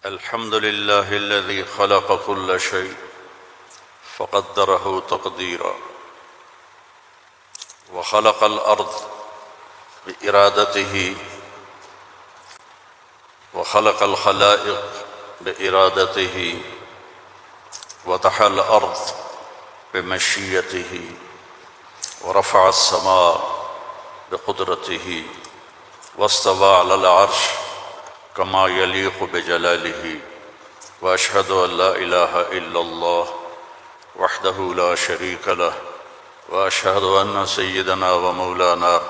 الحمد لله الذي خلق كل شيء فقدره تقديرا وخلق الأرض بإرادته وخلق الخلائق بإرادته وطحى الأرض بمشيته ورفع السماء بقدرته واستوى على العرش كما يليق بجلاله وأشهد أن لا إله إلا الله وحده لا شريك له وأشهد أن سيدنا ومولانا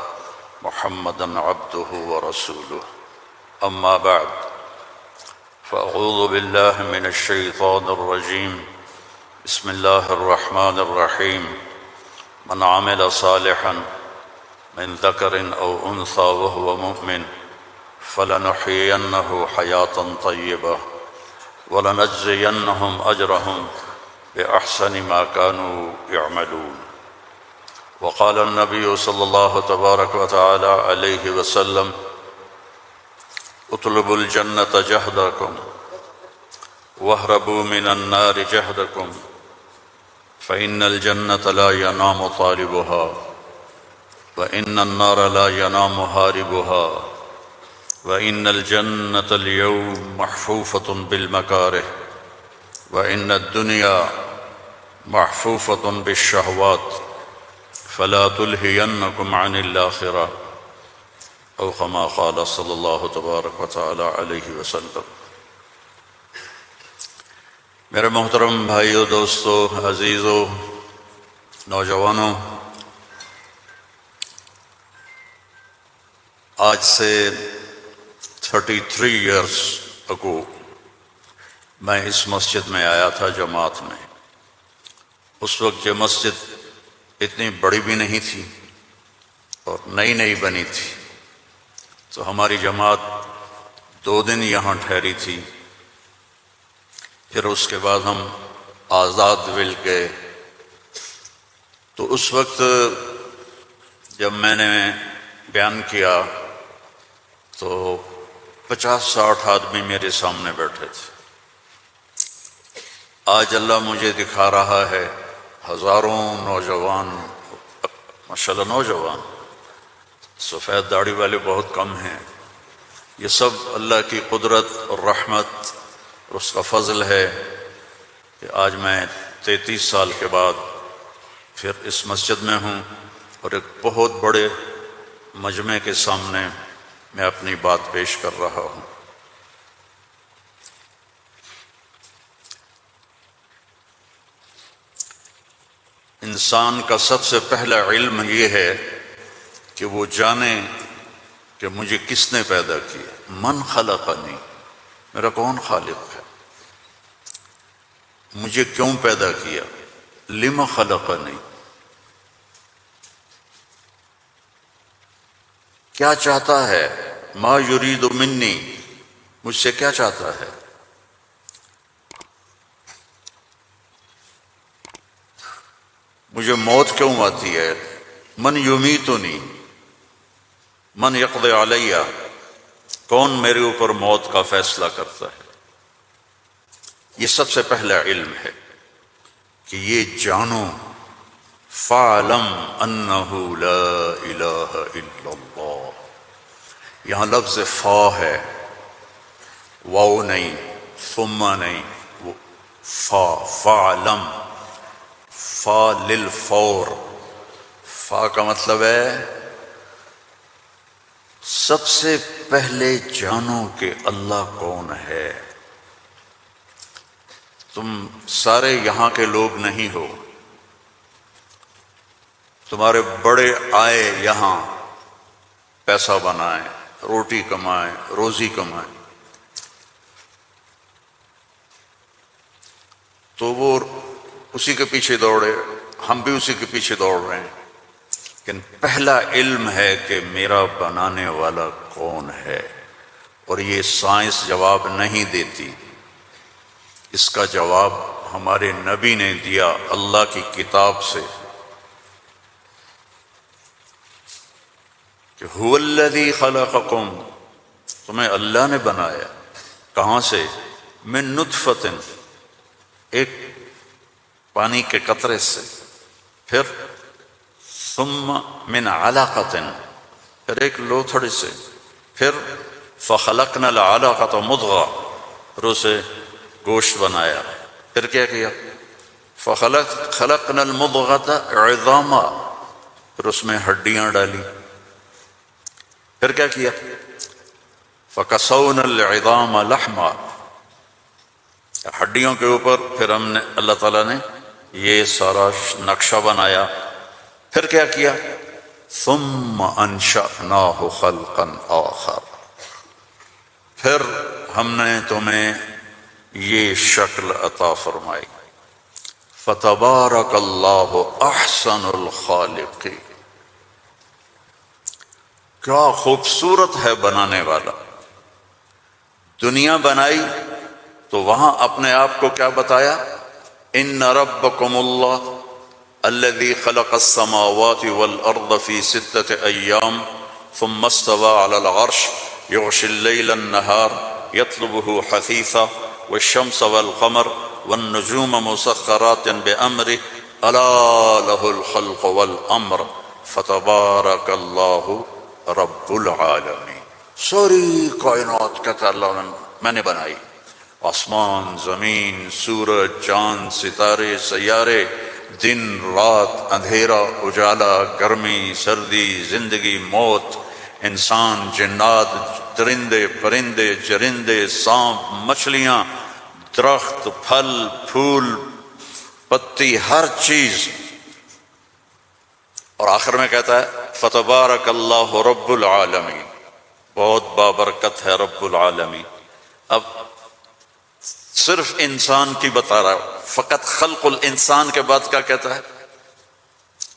محمدا عبده ورسوله أما بعد فأعوذ بالله من الشيطان الرجيم بسم الله الرحمن الرحيم من عمل صالحا من ذكر أو أنثى وهو مؤمن فلنحيينه حياة طيبة ولنجزينهم أجرهم بأحسن ما كانوا يعملون. وقال النبي صلى الله تبارك وتعالى عليه وسلم اطلبوا الجنة جهدكم واهربوا من النار جهدكم فإن الجنة لا ينام طالبها وإن النار لا ينام هاربها وإن الجنة اليوم محفوفة بالمكاره وإن الدنيا محفوفة بالشهوات فلا تلهينكم عن الآخرة أو كما قال صلی اللہ تبارک و تعالی علیہ وسلم. میرے محترم بھائیو، دوستو، عزیزو، نوجوانوں، آج سے 33 ایئرس اگو میں اس مسجد میں آیا تھا جماعت میں. اس وقت یہ مسجد اتنی بڑی بھی نہیں تھی اور نئی بنی تھی، تو ہماری جماعت 2 دن یہاں ٹھہری تھی. پھر اس کے بعد ہم آزاد ول گئے. تو اس وقت جب میں نے بیان کیا تو 50-60 آدمی میرے سامنے بیٹھے تھے. آج اللہ مجھے دکھا رہا ہے ہزاروں نوجوان، ماشاءاللہ نوجوان، سفید داڑھی والے بہت کم ہیں. یہ سب اللہ کی قدرت اور رحمت اور اس کا فضل ہے کہ آج میں 33 سال کے بعد پھر اس مسجد میں ہوں اور ایک بہت بڑے مجمع کے سامنے میں اپنی بات پیش کر رہا ہوں. انسان کا سب سے پہلا علم یہ ہے کہ وہ جانے کہ مجھے کس نے پیدا کیا. من خلقنی، میرا کون خالق ہے، مجھے کیوں پیدا کیا. لم خلقنی، کیا چاہتا ہے. ما یرید منی، مجھ سے کیا چاہتا ہے. مجھے موت کیوں آتی ہے. من یمیتنی، من یقضی علیہ، کون میرے اوپر موت کا فیصلہ کرتا ہے. یہ سب سے پہلا علم ہے کہ یہ جانو. فَاعْلَمْ أَنَّهُ لَا إِلَهَ إِلَّا اللَّهُ. یہاں لفظ فا ہے، واو نہیں، ثم نہیں، فا. فَاعْلَمْ، فا للفور. فا کا مطلب ہے سب سے پہلے جانو کہ اللہ کون ہے. تم سارے یہاں کے لوگ نہیں ہو. تمہارے بڑے آئے یہاں پیسہ بنائیں، روٹی کمائیں، روزی کمائیں، تو وہ اسی کے پیچھے دوڑے، ہم بھی اسی کے پیچھے دوڑ رہے ہیں. لیکن پہلا علم ہے کہ میرا بنانے والا کون ہے. اور یہ سائنس جواب نہیں دیتی، اس کا جواب ہمارے نبی نے دیا اللہ کی کتاب سے کہ هو الذی خلقکم، تمہیں اللہ نے بنایا. کہاں سے؟ من نطفت، ایک پانی کے قطرے سے، پھر ثم من علقۃ، پھر ایک لوتھڑی سے، پھر فخلقنا العلقۃ مضغہ، پھر اسے گوشت بنایا، پھر کیا کیا خلقنا المضغۃ عظاما، پھر اس میں ہڈیاں ڈالی، پھر کیا کیا فکسونا العظام لحما، ہڈیوں کے اوپر پھر ہم نے اللہ تعالیٰ نے یہ سارا نقشہ بنایا، پھر کیا کیا ثم انشأناہ خلقا آخر، پھر ہم نے تمہیں یہ شکل عطا فرمائی، فتبارک اللہ احسن الخالقین، کیا خوبصورت ہے بنانے والا۔ دنیا بنائی تو وہاں اپنے آپ کو کیا بتایا، ان ربکم اللہ الذی خلق السماوات والارض فی 6 ایام ثم استوى على العرش یغشی اللیل النہار یطلبہ حثیثا والشمس والقمر والنجوم مسخرات بأمره الا له الخلق والامر فتبارک اللہ رب العالمین۔ ساری کائنات کہتا اللہ میں نے بنائی، آسمان، زمین، سورج، چاند، ستارے، سیارے، دن رات، اندھیرا اجالا، گرمی سردی، زندگی موت، انسان، جنات، درندے پرندے، چرندے، سانپ، مچھلیاں، درخت، پھل پھول، پتی، ہر چیز، اور آخر میں کہتا ہے فتبارک اللہ رب العالمین، بہت بابرکت ہے رب العالمین۔ اب صرف انسان کی بتا رہا، فقط خلق الانسان کے بعد کیا کہتا ہے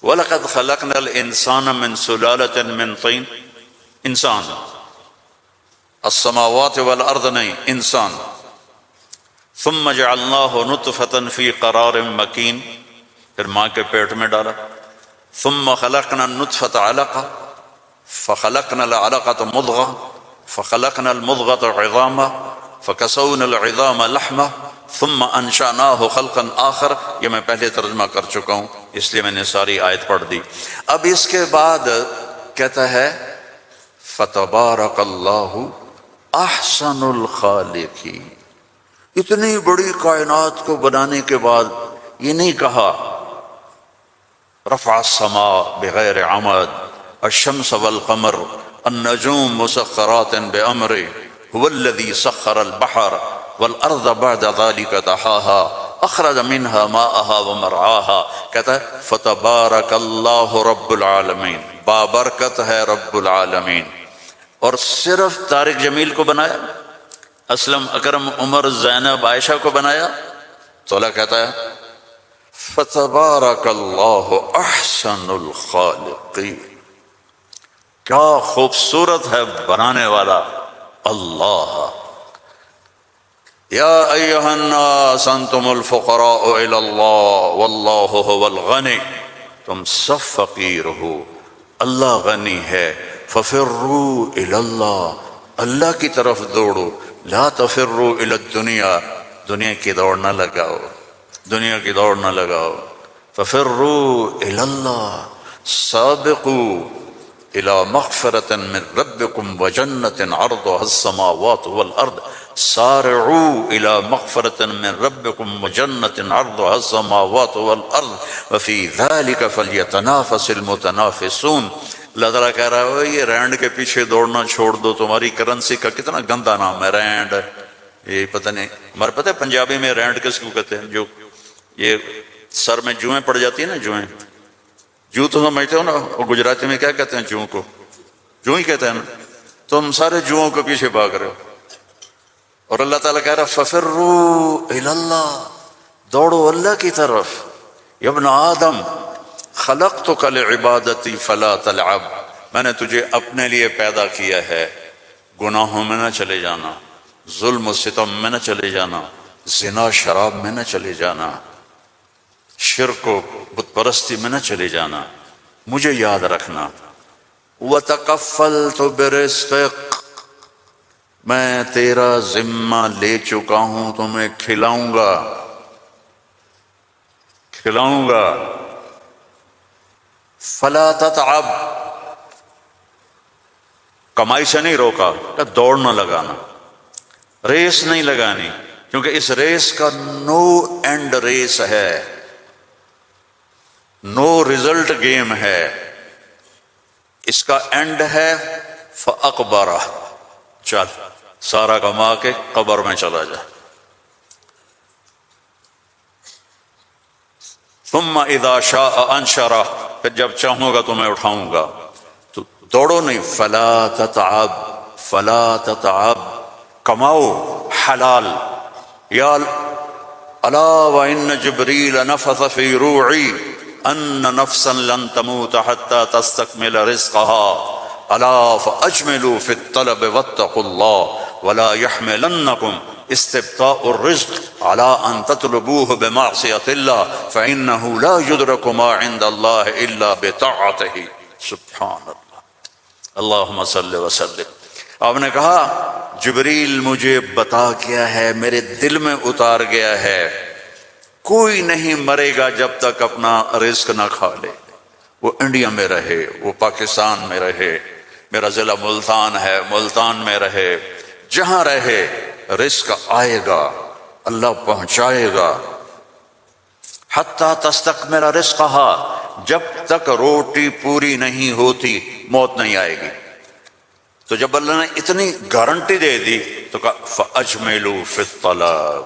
وَلَقَدْ خَلَقْنَا الْإِنسَانَ مِنْ سُلَالَةٍ مِنْ طِينٍ، انسان، السماوات والارض نہیں، انسان، ثم جعلناه نطفة في قرار مكين، پھر ماں کے پیٹ میں ڈالا، ثم خلقنا النطفة علقة فخلقنا العلقة مضغة فخلقنا المضغة عظاما فكسونا العظام لحما ثم انشأناه خلقا آخر۔ یہ میں پہلے ترجمہ کر چکا ہوں اس لیے میں نے ساری آیت پڑھ دی۔ اب اس کے بعد کہتا ہے فتبارک اللہ احسن الخالقین۔ اتنی بڑی کائنات کو بنانے کے بعد یہ نہیں کہا رفع السماء بغیر عمد الشمس والقمر النجوم مسخرات بأمره هو الذي سخر البحر والأرض بعد ذلك دحاها أخرج منها ماءها ومرعاها، کہتا ہے فتبارک اللہ رب العالمین، بابرکت ہے رب العالمین، اور صرف طارق جمیل کو بنایا، اسلم، اکرم، عمر، زینب، عائشہ کو بنایا، تو اللہ کہتا ہے فتبارک اللہ احسن الخالقین، کیا خوبصورت ہے بنانے والا اللہ۔ یا ایہا الناس انتم الفقراء الی اللہ واللہ هو الغنی، تم سب فقیر ہو، اللہ غنی ہے، ففروا الی اللہ، اللہ کی طرف دوڑو، لا تفروا الی الدنیا، دنیا کی دوڑ نہ لگاؤ، دنیا کی دوڑ نہ لگاؤ، ففروا الی اللہ، سابقوا الى مغفرة من ربكم وجنة عرضها السماوات والارض، سارعوا الى مغفرة من ربكم وجنة عرضها السماوات والارض وفي ذلك فليتنافس المتنافسون۔ اللہ تعالیٰ کہہ رہا ہے یہ رینڈ کے پیچھے دوڑنا چھوڑ دو، تمہاری کرنسی کا کتنا گندا نام ہے رینڈ، یہ پتہ نہیں، ہمارے پتہ ہے پنجابی میں رینڈ کس کو کہتے ہیں، جو یہ سر میں جوئیں پڑ جاتی ہیں نا، جوئیں، جو تو سمجھتے ہو نا، اور گجراتی میں کیا کہتے ہیں جوں کو، جو ہی کہتے ہیں نا، تم سارے جوؤں کے پیچھے بھاگ رہے ہو، اور اللہ تعالیٰ کہہ رہا ففروا الی اللہ، دوڑو اللہ کی طرف، یا ابن آدم خلقتک لعبادتی فلا تلعب، میں نے تجھے اپنے لیے پیدا کیا ہے، گناہوں میں نہ چلے جانا، ظلم و ستم میں نہ چلے جانا، زنا شراب میں نہ چلے جانا، شرک و بت پرستی میں نہ چلے جانا، مجھے یاد رکھنا۔ وَتَقَفَّلْتُ بِرِزْقِكَ، میں تیرا ذمہ لے چکا ہوں، تمہیں کھلاؤں گا کھلاؤں گا۔ فلا تتعب، کمائی سے نہیں روکا کہ دوڑ نہ لگانا، ریس نہیں لگانی، کیونکہ اس ریس کا نو اینڈ ریس ہے، نو ریزلٹ گیم ہے، اس کا اینڈ ہے فَأَقْبَرَ، چل سارا کما کے قبر میں چلا جا۔ ثم اذا شاء انشرہ، پھر جب چاہوں گا تو میں اٹھاؤں گا۔ تو دوڑو نہیں، فلا تتعب، فلا تتعب، کماؤ حلال۔ یا الا وان جبریل نفث فی روعی ان نفسا لن تموت حتى تستكمل رزقها الا فاجملوا في الطلب واتقوا الله ولا يحملنكم استبطاء الرزق على ان تطلبوه بمعصية الله فانه لا يدرك ما عند الله الا بطاعته۔ سبحان اللہ، اللہم صل وسلم۔ آپ نے کہا جبریل مجھے بتا گیا ہے، میرے دل میں اتار گیا ہے، کوئی نہیں مرے گا جب تک اپنا رزق نہ کھا لے، وہ انڈیا میں رہے، وہ پاکستان میں رہے، میرا ضلع ملتان ہے، ملتان میں رہے، جہاں رہے رزق آئے گا، اللہ پہنچائے گا۔ حتیٰ تستکمل رزقها، جب تک روٹی پوری نہیں ہوتی موت نہیں آئے گی۔ تو جب اللہ نے اتنی گارنٹی دے دی تو کہا فَأَجْمِلُوا فِي الطَّلَبِ،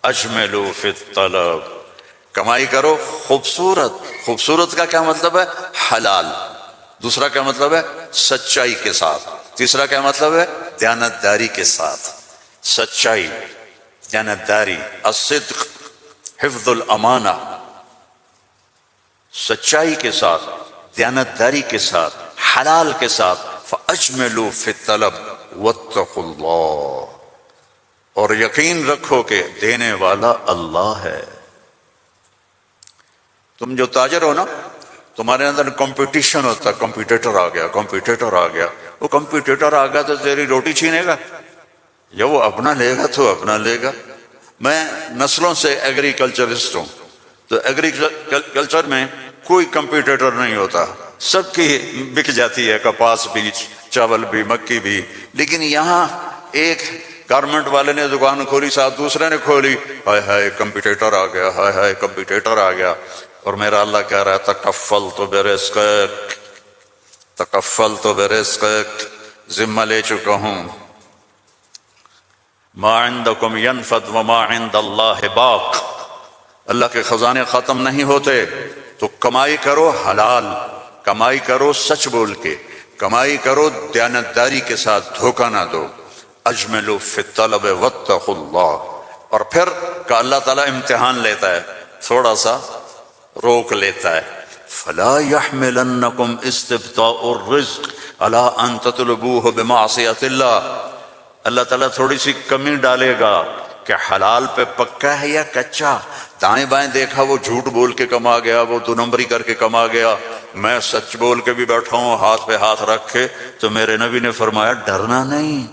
اجملوا فی الطلب، کمائی کرو خوبصورت۔ خوبصورت کا کیا مطلب ہے؟ حلال۔ دوسرا کیا مطلب ہے؟ سچائی کے ساتھ۔ تیسرا کیا مطلب ہے؟ دیانتداری کے ساتھ۔ سچائی، دیانتداری، الصدق، حفظ الامانہ، سچائی کے ساتھ، دیانتداری کے ساتھ، حلال کے ساتھ۔ فَأَجْمِلُوا فِي الطَّلَبِ وَاتَّقُوا اللَّهَ، اور یقین رکھو کہ دینے والا اللہ ہے۔ تم جو تاجر ہو نا، تمہارے اندر کمپٹیشن ہوتا ہے، کمپیٹیٹر آ گیا، کمپیٹیٹر آ گیا، وہ کمپیٹیٹر آ گیا تو تیری روٹی چھینے گا، یا وہ اپنا لے گا تو اپنا لے گا۔ میں نسلوں سے ایگریکلچرسٹ ہوں، تو ایگریکلچر میں کوئی کمپیٹیٹر نہیں ہوتا، سب کی بک جاتی ہے، کپاس بھی، چاول بھی، مکی بھی۔ لیکن یہاں ایک گارمنٹ والے نے دکان کھولی، ساتھ دوسرے نے کھولی، ہائے ہائے کمپیٹیٹر آ گیا، ہائے ہائے کمپیٹیٹر آ گیا۔ اور میرا اللہ کہہ رہا ہے تکفلت برزقک، تکفلت برزقک، ذمہ لے چکا ہوں۔ ما عندکم ینفد وما عند اللہ باق، اللہ کے خزانے ختم نہیں ہوتے، تو کمائی کرو حلال، کمائی کرو سچ بول کے، کمائی کرو دیانتداری کے ساتھ، دھوکہ نہ دو۔ اجملوا فی الطلب واتقوا اللہ، اور پھر کہ اللہ تعالیٰ امتحان لیتا ہے، تھوڑا سا روک لیتا ہے۔ فلا يحملنکم استبطاء الرزق علی ان تطلبوه بمعصیۃ اللہ، اللہ تعالیٰ تھوڑی سی کمی ڈالے گا کہ حلال پہ پکا ہے یا کچا۔ دائیں بائیں دیکھا وہ جھوٹ بول کے کما گیا، وہ دو نمبری کر کے کما گیا، میں سچ بول کے بھی بیٹھا ہوں ہاتھ پہ ہاتھ رکھ کے، تو میرے نبی نے فرمایا ڈرنا نہیں،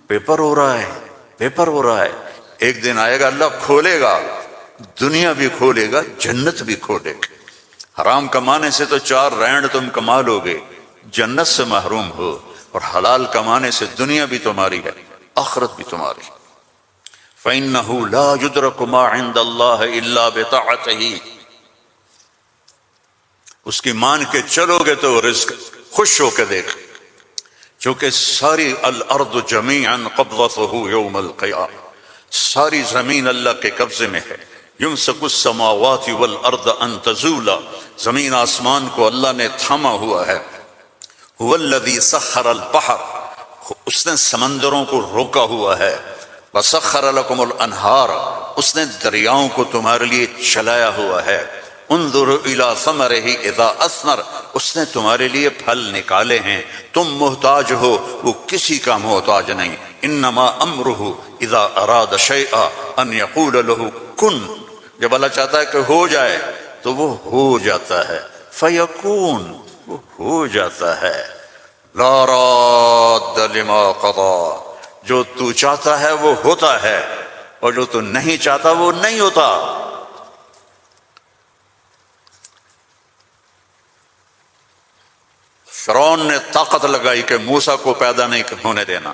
پیپر ہو رہا ہے، پیپر ہو رہا ہے، ایک دن آئے گا اللہ کھولے گا، دنیا بھی کھولے گا، جنت بھی کھولے گا۔ حرام کمانے سے تو 4 رینڈ تم کما لو گے، جنت سے محروم ہو، اور حلال کمانے سے دنیا بھی تمہاری ہے، آخرت بھی تمہاری ہے۔ فَإِنَّهُ لَا يُدْرَكُ مَا عِندَ اللَّهِ إِلَّا بِطَاعَتِهِ، اس کی مان کے چلو گے تو رزق خوش ہو کے دیکھ، چونکہ ساری الارض جمیعا قبضتہ یوم القیامہ، ساری زمین اللہ کے قبضے میں ہے۔ یمسک السماوات والارض ان تزولا، زمین آسمان کو اللہ نے تھاما ہوا ہے۔ هو الذی سخر البحر، اس نے سمندروں کو روکا ہوا ہے۔ وسخر لکم الانہار، اس نے دریاؤں کو تمہارے لیے چلایا ہوا ہے۔ انظروا الی ثمرہ اذا اثمر، اس نے تمہارے لیے پھل نکالے ہیں، تم محتاج ہو، وہ کسی کا محتاج نہیں۔ انما امرہ اذا اراد شیئا ان یقول له کن، جب اللہ چاہتا ہے کہ ہو جائے تو وہ ہو جاتا ہے، فیکون، وہ ہو جاتا ہے۔ لا راد لما قضا، جو تو چاہتا ہے وہ ہوتا ہے اور جو تو نہیں چاہتا وہ نہیں ہوتا۔ فرعون نے طاقت لگائی کہ موسیٰ کو پیدا نہیں ہونے دینا،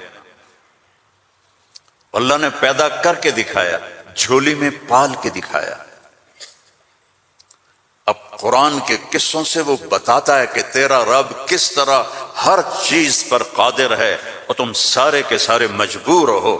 اللہ نے پیدا کر کے دکھایا، جھولی میں پال کے دکھایا۔ اب قرآن کے قصوں سے وہ بتاتا ہے کہ تیرا رب کس طرح ہر چیز پر قادر ہے اور تم سارے کے سارے مجبور ہو۔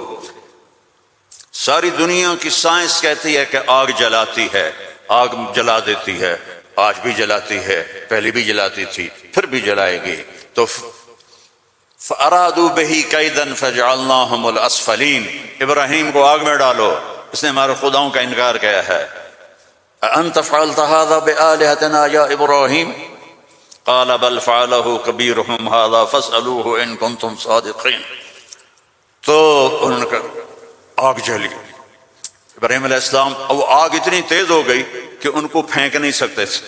ساری دنیا کی سائنس کہتی ہے کہ آگ جلاتی ہے، آگ جلا دیتی ہے، آج بھی جلاتی ہے، پہلے بھی جلاتی تھی، پھر بھی جلائے گی۔ تو فَأَرَادُوا بِهِ كَيْدًا فَجَعَلْنَاهُمُ الْأَسْفَلِينَ، ابراہیم کو آگ میں ڈالو، اس نے ہمارے خداؤں کا انکار کیا ہے۔ أَأَنْتَ فَعَلْتَ هَذَا بِآلِهَتِنَا يَا إِبْرَاهِيمُ قَالَ بَلْ فَعَلَهُ كَبِيرُهُمْ هَذَا فَاسْأَلُوهُ إِن كُنتُمْ صَادِقِينَ۔ تو ان کا آگ جلی، ابراہیم علیہ السلام، وہ آگ اتنی تیز ہو گئی کہ ان کو پھینک نہیں سکتے تھے،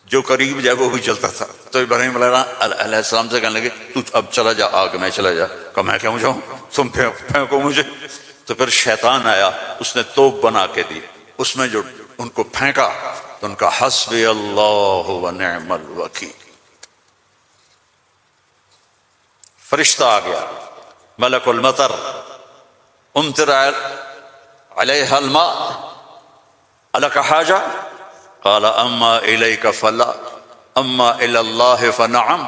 جو قریب جائے وہ بھی جلتا تھا۔ تو ابراہیم علیہ السلام سے کہنے لگے تو اب چلا جا آگ میں، چلا جا۔ کہا میں کیوں جاؤں، تم پھینکو مجھے۔ تو پھر شیطان آیا، اس نے توپ بنا کے دی، اس میں جو ان کو پھینکا تو ان کا حسبی اللہ و نعم الوکیل، فرشتہ آ گیا، ملک المطر، امطر علیہ الماء الک حاجہ قال اما الیک فلا اما الی اللہ فنعم،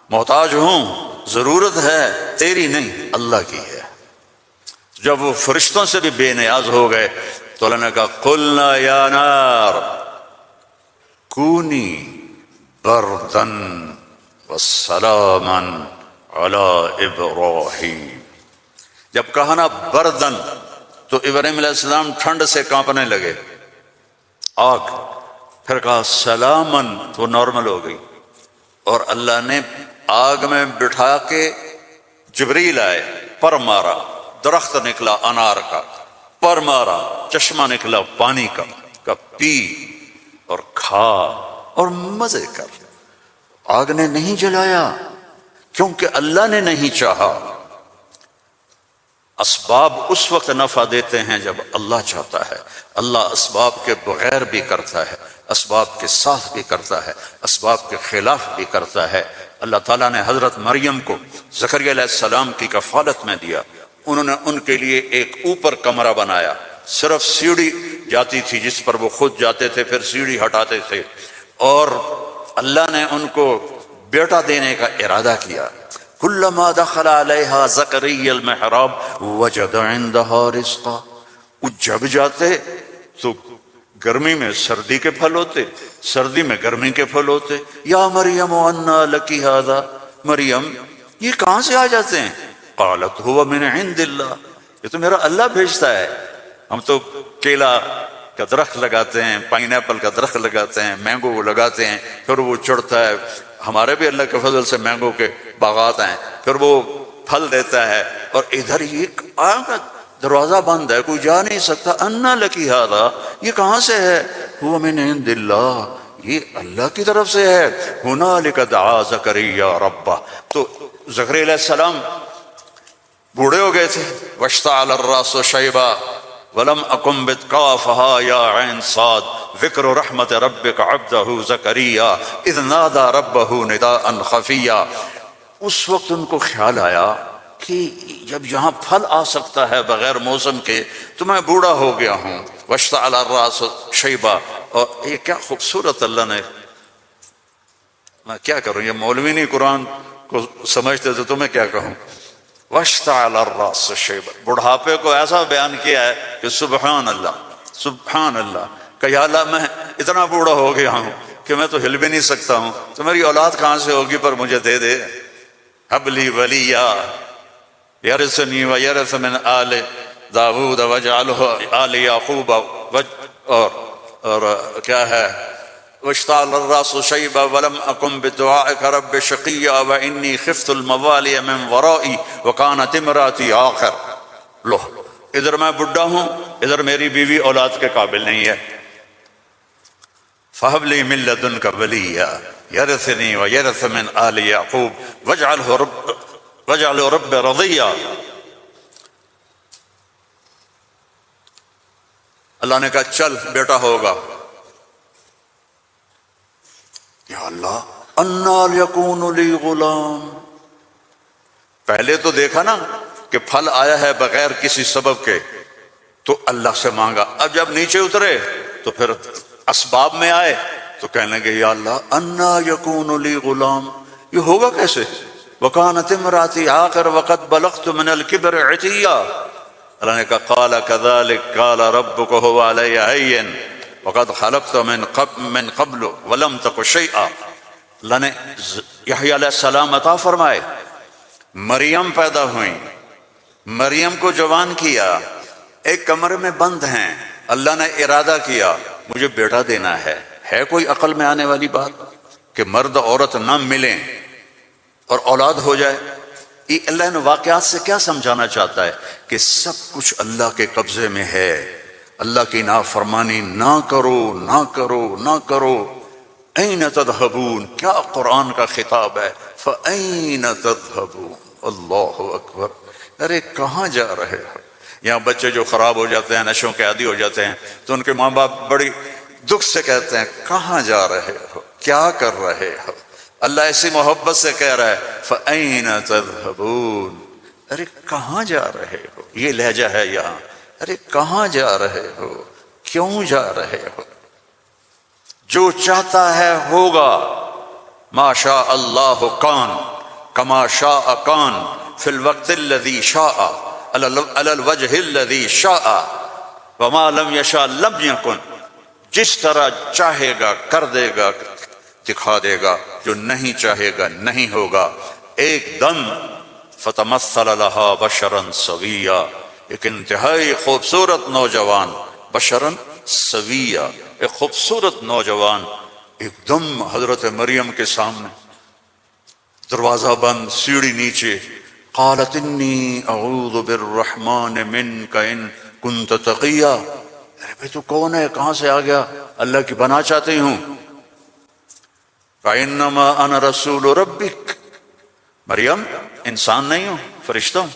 محتاج ہوں، ضرورت ہے تیری نہیں اللہ کی ہے۔ جب وہ فرشتوں سے بھی بے نیاز ہو گئے تو اللہ نے کہا قلنا یا نار کونی بردن وسلاما علی ابراہیم۔ جب کہا نا بردن تو ابراہیم علیہ السلام ٹھنڈ سے کانپنے لگے، آگ۔ پھر کہا سلامن تو نارمل ہو گئی، اور اللہ نے آگ میں بٹھا کے جبریل آئے، پر مارا، درخت نکلا انار کا، پر مارا، چشمہ نکلا پانی کا پی اور کھا اور مزے کر۔ آگ نے نہیں جلایا کیونکہ اللہ نے نہیں چاہا۔ اسباب اس وقت نفع دیتے ہیں جب اللہ چاہتا ہے۔ اللہ اسباب کے بغیر بھی کرتا ہے، اسباب کے ساتھ بھی کرتا ہے، اسباب کے خلاف بھی کرتا ہے۔ اللہ تعالیٰ نے حضرت مریم کو زکریا علیہ السلام کی کفالت میں دیا، انہوں نے ان کے لیے ایک اوپر کمرہ بنایا، صرف سیڑھی جاتی تھی جس پر وہ خود جاتے تھے، پھر سیڑھی ہٹاتے تھے، اور اللہ نے ان کو بیٹا دینے کا ارادہ کیا۔ کلما دخل علیہا زکریا المحراب وجد عندہا رزقا، وہ جب جاتے تو گرمی میں سردی کے پھل ہوتے، سردی میں گرمی کے پھل ہوتے۔ یا مریم انا لکی ھذا، مریم یہ کہاں سے آ جاتے ہیں؟ قالت هو من عند اللہ، یہ تو میرا اللہ بھیجتا ہے۔ ہم تو کیلا کا درخت لگاتے ہیں، پائن ایپل کا درخت لگاتے ہیں، مینگو کو لگاتے ہیں، پھر وہ چڑھتا ہے، ہمارے بھی اللہ کے فضل سے مینگو کے باغات ہیں، پھر وہ پھل دیتا ہے، اور ادھر ایک آگ دروازہ بند ہے، کوئی جا نہیں سکتا۔ انا لکی ھذا، یہ کہاں سے ہے؟ هو من عند اللہ، یہ اللہ کی طرف سے ہے۔ ہنالک دعا زکریا ربہ، تو زکریا علیہ السلام بوڑھے ہو گئے تھے۔ واشتعل الراس شیبا ولم اکن بتقافها یا عین صاد ذکر رحمت ربک عبدہ زکریا اذ نادى ربہ نداء خفیا۔ اس وقت ان کو خیال آیا کہ جب یہاں پھل آ سکتا ہے بغیر موسم کے تو میں بوڑھا ہو گیا ہوں۔ واشتعل الراس شیبا، اور یہ کیا خوبصورت اللہ نے، میں کیا کروں، یہ مولوی نہیں قرآن کو سمجھتے تو تمہیں کیا کہوں۔ واشتعل الراس شیبا، بڑھاپے کو ایسا بیان کیا ہے کہ سبحان اللہ، سبحان اللہ، کہ یا اللہ میں اتنا بوڑھا ہو گیا ہوں کہ میں تو ہل بھی نہیں سکتا ہوں، تو میری اولاد کہاں سے ہوگی، پر مجھے دے دے۔ ہب لی ولیا یرثنی ویرث من آل داود واجعلہ آل یعقوب، اور کیا ہے، واشتعل الراس شیبا ولم اکن بدعائک رب شقیا وانی خفت الموالی من ورائی وکانت امراتی آخر۔ لو ادھر میں بڈھا ہوں، ادھر میری بیوی اولاد کے قابل نہیں ہے۔ فہب لی من لدنک ولیا یرثنی ویرث من آل یعقوب واجعلہ رب رضیا۔ اللہ نے کہا چل بیٹا ہوگا. یا اللہ انا یکون لی غلام. پہلے تو دیکھا نا کہ پھل آیا ہے بغیر کسی سبب کے تو اللہ سے مانگا. اب جب نیچے اترے تو پھر اسباب میں آئے تو کہنے لگے یا اللہ انا یکون لی غلام، یہ ہوگا کیسے؟ وکانت امراتی عاقر وقد بلغت من الکبر عتیا. اللہ نے کہا قال کذلک قال ربک هو علی هین وقد خلقت من قبل ولم تک شیئا. اللہ نے یحییٰ علیہ السلام عطا فرمائے، مریم پیدا ہوئیں، مریم کو جوان کیا، ایک کمرے میں بند ہیں. اللہ نے ارادہ کیا مجھے بیٹا دینا ہے کوئی عقل میں آنے والی بات کہ مرد عورت نہ ملیں اور اولاد ہو جائے؟ یہ اللہ نے واقعات سے کیا سمجھانا چاہتا ہے کہ سب کچھ اللہ کے قبضے میں ہے. اللہ کی نافرمانی نہ کرو نہ کرو نہ کرو. این تذہبون، کیا قرآن کا خطاب ہے. فَأَيْنَ تَذْهَبُونَ. اللہ اکبر. ارے کہاں جا رہے ہو؟ یہاں بچے جو خراب ہو جاتے ہیں، نشوں کے عادی ہو جاتے ہیں، تو ان کے ماں باپ بڑی دکھ سے کہتے ہیں کہاں جا رہے ہو، کیا کر رہے ہو؟ اللہ ایسی محبت سے کہہ رہا ہے فَأَيْنَ تَذْهَبُونَ. ارے کہاں جا رہے ہو؟ یہ لہجہ ہے یہاں. ارے کہاں جا رہے ہو، کیوں جا رہے ہو؟ جو چاہتا ہے ہوگا. ما شاء اللہ کان کما شاء کان فی الوقت الذی شاء علی الوجہ الذی شاء وما لم یشاء لم یکن. جس طرح چاہے گا کر دے گا، دکھا دے گا، جو نہیں چاہے گا نہیں ہوگا. ایک دم فتمثل لہا بشرا سویا. ایک انتہائی خوبصورت نوجوان، بشرا سویا، ایک خوبصورت نوجوان ایک دم حضرت مریم کے سامنے. دروازہ بند، سیڑھی نیچے. قالت انی اعوذ بالرحمن منک ان کنت تقیا. ارے بھائی تو کون ہے، کہاں سے آ گیا؟ اللہ کی پناہ چاہتی ہوں. فإنما أنا رسول ربک. مریم انسان نہیں ہوں، فرشتہ ہوں.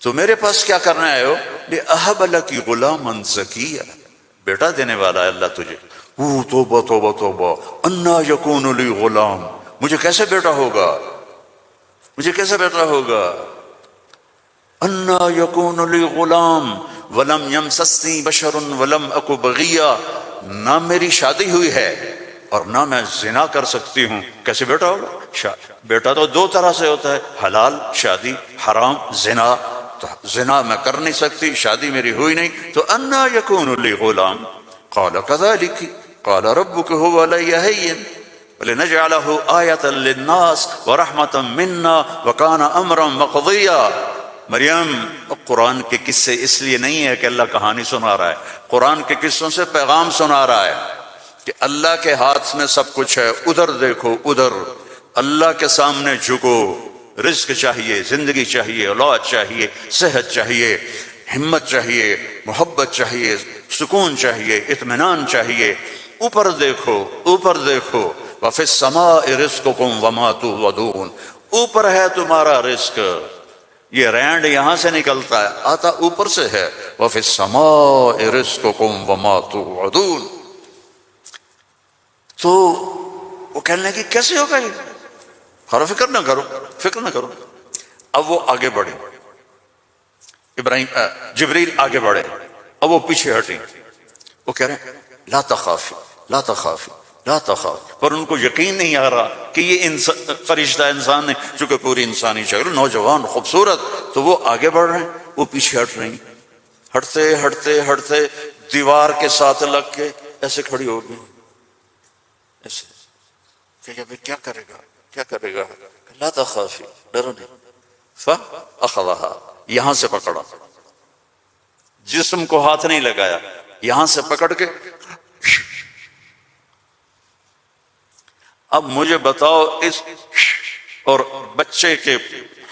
تو میرے پاس کیا کرنا ہے ہو؟ لأہب لک غلاما زکیا. بیٹا دینے والا ہے اللہ تجھے. توبہ توبہ توبہ. انا یکون لی غلام. مجھے کیسے بیٹا ہوگا، مجھے کیسے بیٹا ہوگا؟ انا یکون لی غلام ولم یمسسنی بشر ولم اک بغیا. نہ میری شادی ہوئی ہے اور نہ میں زنا کر سکتی ہوں. کیسے بیٹا ہوگا؟ بیٹا تو دو طرح سے ہوتا ہے، حلال شادی، حرام زنا. تو زنا میں کر نہیں سکتی، شادی میری ہوئی نہیں، تو انا یکون لی غلام. قال کذلک قال ربک هو علی هین ولنجعلہ آیۃ للناس ورحمۃ منا وکان امرا مقضیا. مریم قرآن کے قصے اس لیے نہیں ہے کہ اللہ کہانی سنا رہا ہے، قرآن کے قصوں سے پیغام سنا رہا ہے کہ اللہ کے ہاتھ میں سب کچھ ہے. ادھر دیکھو ادھر، اللہ کے سامنے جھکو. رزق چاہیے، زندگی چاہیے، اولاد چاہیے، صحت چاہیے، ہمت چاہیے، محبت چاہیے، سکون چاہیے، اطمینان چاہیے. اوپر دیکھو اوپر دیکھو. وفی السماء رزقکم وما توعدون. اوپر ہے تمہارا رزق. یہ رینڈ یہاں سے نکلتا ہے، آتا اوپر سے ہے. وفی السماء رزقکم وما توعدون. تو وہ کہنے لگی کیسے ہوگا یہ؟ فکر نہ کرو، فکر نہ کرو. اب وہ آگے بڑھے، جبریل آگے بڑھے، اب وہ پیچھے ہٹیں. وہ کہہ رہے ہیں لا تخافی لا تخافی لا تخافی. پر ان کو یقین نہیں آ رہا کہ یہ فرشتہ انسان نے، چونکہ پوری انسانی شکل، نوجوان خوبصورت. تو وہ آگے بڑھ رہے ہیں، وہ پیچھے ہٹ رہی. ہٹتے ہٹتے ہٹتے دیوار کے ساتھ لگ کے ایسے کھڑی ہو گئی. ایسے کہ کیا کرے گا کیا کرے گا؟ لا تخافی، ڈرو نہیں. فأخذها، یہاں سے پکڑا، جسم کو ہاتھ نہیں لگایا، یہاں سے پکڑ کے. اب مجھے بتاؤ اس اور بچے کے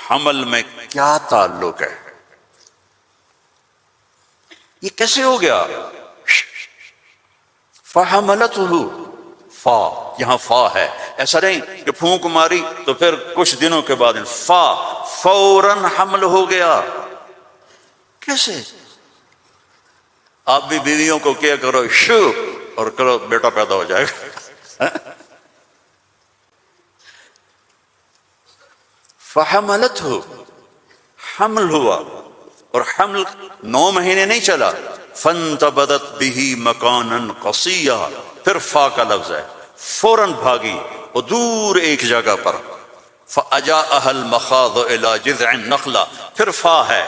حمل میں کیا تعلق ہے؟ یہ کیسے ہو گیا؟ فحملته، فا یہاں فا ہے، ایسا نہیں کہ پھونک ماری تو پھر کچھ دنوں کے بعد فا فوراً حمل ہو گیا. کیسے؟ آپ بھی بیویوں کو کیا کرو شو اور کرو بیٹا پیدا ہو جائے گا. فحملتہ، حمل ہوا، اور حمل 9 مہینے نہیں چلا. فانتبذت به مکانا قصیا، پھر فا کا لفظ ہے، فوراً بھاگی وہ دور ایک جگہ پر. فاجاءها المخاض الى جذع النخلہ، پھر فا ہے،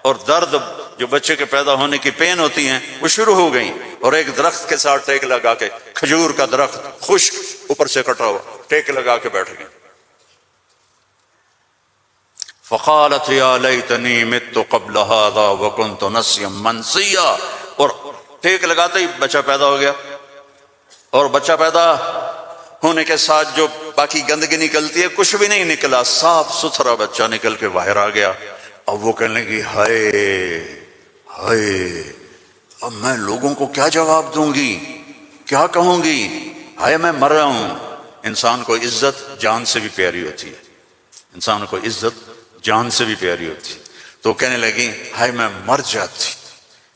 اور درد جو بچے کے پیدا ہونے کی پین ہوتی ہیں وہ شروع ہو گئیں، اور ایک درخت کے ساتھ ٹیک لگا کے، کھجور کا درخت خشک اوپر سے کٹا ہوا، ٹیک لگا کے بیٹھ گئے. فقالت یا لیتنی مت قبل هذا وکنت نسیا منسیا، اور ٹیک لگاتے ہی بچہ پیدا ہو گیا، اور بچہ پیدا ہونے کے ساتھ جو باقی گندگی نکلتی ہے کچھ بھی نہیں نکلا، صاف ستھرا بچہ نکل کے باہر آ گیا. اب وہ کہنے لگی ہائے ہائے، اب میں لوگوں کو کیا جواب دوں گی، کیا کہوں گی، ہائے میں مر رہا ہوں. انسان کو عزت جان سے بھی پیاری ہوتی ہے، انسان کو عزت جان سے بھی پیاری ہوتی ہے. تو کہنے لگی ہائے میں مر جاتی،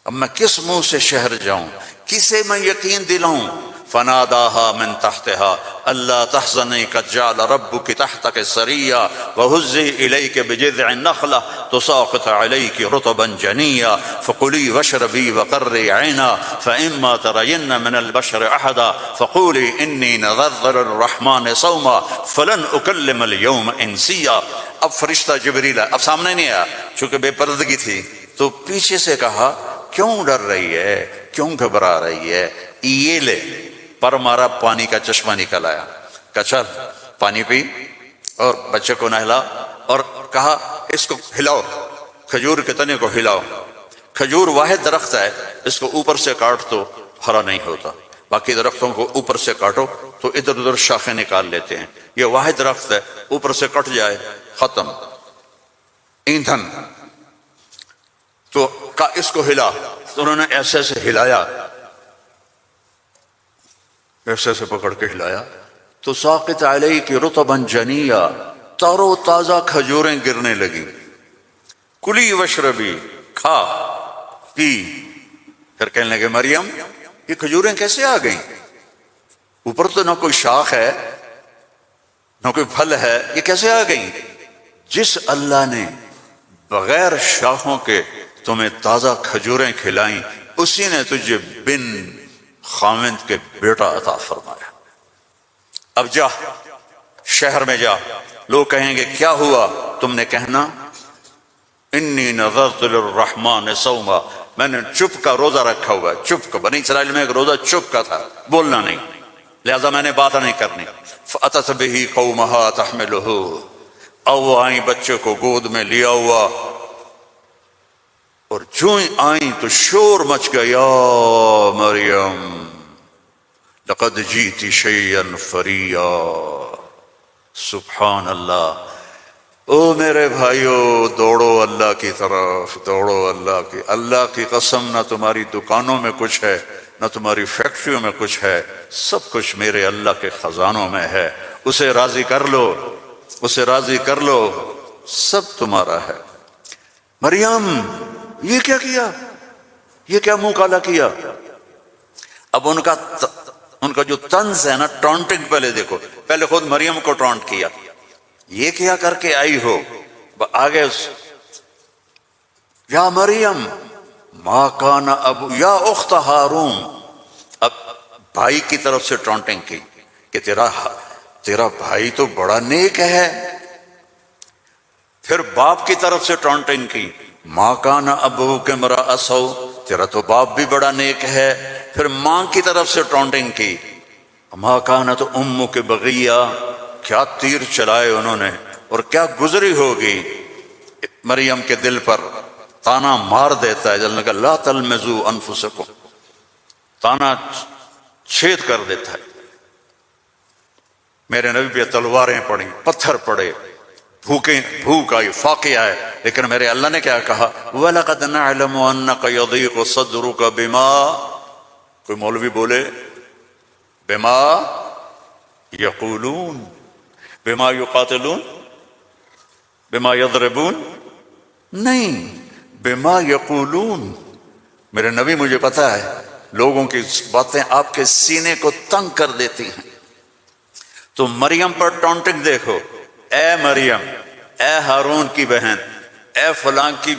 اب میں کس منہ سے شہر جاؤں، کسے میں یقین دلاؤں. فناداها من تحتها الا تحزني قد جعل ربك تحتك سريا وهزي اليك بجذع النخله تساقط عليك رطبا جنيا فكلي واشربي وقري عينا فاما ترين من البشر احدا فقولي اني نذرت للرحمن صوما فلن اكلم اليوم انسيا. اب فرشتہ جبریل اب سامنے نہیں آیا چونکہ بے پردگی تھی، تو پیچھے سے کہا کیوں ڈر رہی ہے، کیوں گھبرا رہی ہے، یہ لے. پر مارا، پانی کا چشمہ نکل آیا، کہا چل پانی پی اور بچے کو نہلا، اور کہا اس کو ہلاؤ، کھجور کے تنے کو ہلاؤ. کھجور واحد درخت ہے، اس کو اوپر سے کاٹ تو ہرا نہیں ہوتا، باقی درختوں کو اوپر سے کاٹو تو ادھر ادھر شاخیں نکال لیتے ہیں. یہ واحد درخت ہے، اوپر سے کٹ جائے ختم، ایندھن. تو کہا اس کو ہلا، تو انہوں نے ایسے ایسے ہلایا، ایسے ایسے پکڑ کے ہلایا تو ساقط علیک رطبا جنیا، تر و تازہ کھجوریں گرنے لگی. کلی وشربی، کھا پی. پھر کہنے لگے مریم یہ کھجوریں کیسے آ گئیں، اوپر تو نہ کوئی شاخ ہے نہ کوئی پھل ہے، یہ کیسے آ گئیں. جس اللہ نے بغیر شاخوں کے تمہیں تازہ کھجوریں کھلائیں، اسی نے تجھے بن خاوند کے بیٹا عطا فرمایا. اب جا شہر میں جا، لوگ کہیں گے کیا ہوا، تم نے کہنا انی نذرت للرحمن صوما، میں نے چپ کا روزہ رکھا ہوا ہے. چپ کا، بنی اسرائیل میں ایک روزہ چپ کا تھا، بولنا نہیں، لہذا میں نے بات نہیں کرنی. فأتت به قومها تحملہ، اب وہ آئیں بچے کو گود میں لیا ہوا، اور جو آئیں تو شور مچ گیا، یا مریم لقد جئت شیئا فریا. سبحان اللہ. او میرے بھائیو، دوڑو اللہ کی طرف، دوڑو اللہ کی. اللہ کی قسم، نہ تمہاری دکانوں میں کچھ ہے، نہ تمہاری فیکٹریوں میں کچھ ہے، سب کچھ میرے اللہ کے خزانوں میں ہے. اسے راضی کر لو، اسے راضی کر لو، سب تمہارا ہے. مریم یہ کیا کیا، یہ کیا منہ کالا کیا. اب ان کا جو طنز ہے نا، ٹونٹنگ، پہلے دیکھو، پہلے خود مریم کو ٹونٹ کیا، یہ کیا کر کے آئی ہو. آگے یا مریم ما کان ابو، یا اخت ہارون، اب بھائی کی طرف سے ٹونٹنگ کی کہ تیرا بھائی تو بڑا نیک ہے. پھر باپ کی طرف سے ٹونٹنگ کی، ماں کان ابوک امرأ سو، تیرا تو باپ بھی بڑا نیک ہے. پھر ماں کی طرف سے ٹونٹنگ کی، ماں کانت امک بغیہ، کیا تیر چلائے انہوں نے، اور کیا گزری ہوگی مریم کے دل پر. تانا مار دیتا ہے، جلنے کا لا تلمزوا انفسکم، تانا چھید کر دیتا ہے. میرے نبی پہ تلواریں پڑی، پتھر پڑے، بھوک آئی، فاقیہ ہے، لیکن میرے اللہ نے کیا کہا، وَلَقَدْ نَعْلَمُ أَنَّكَ يَضِيقُ صَدْرُكَ بِمَا، کوئی مولوی بولے بِمَا يَقُولُونَ، بِمَا يُقَاتِلُونَ، بِمَا يَضْرِبُونَ، نہیں، بِمَا يَقُولُونَ، میرے نبی مجھے پتا ہے لوگوں کی باتیں آپ کے سینے کو تنگ کر دیتی ہیں. تو مریم پر ٹونٹنگ دیکھو، اے مریم، اے ہارون کی بہن، اے فلاں کی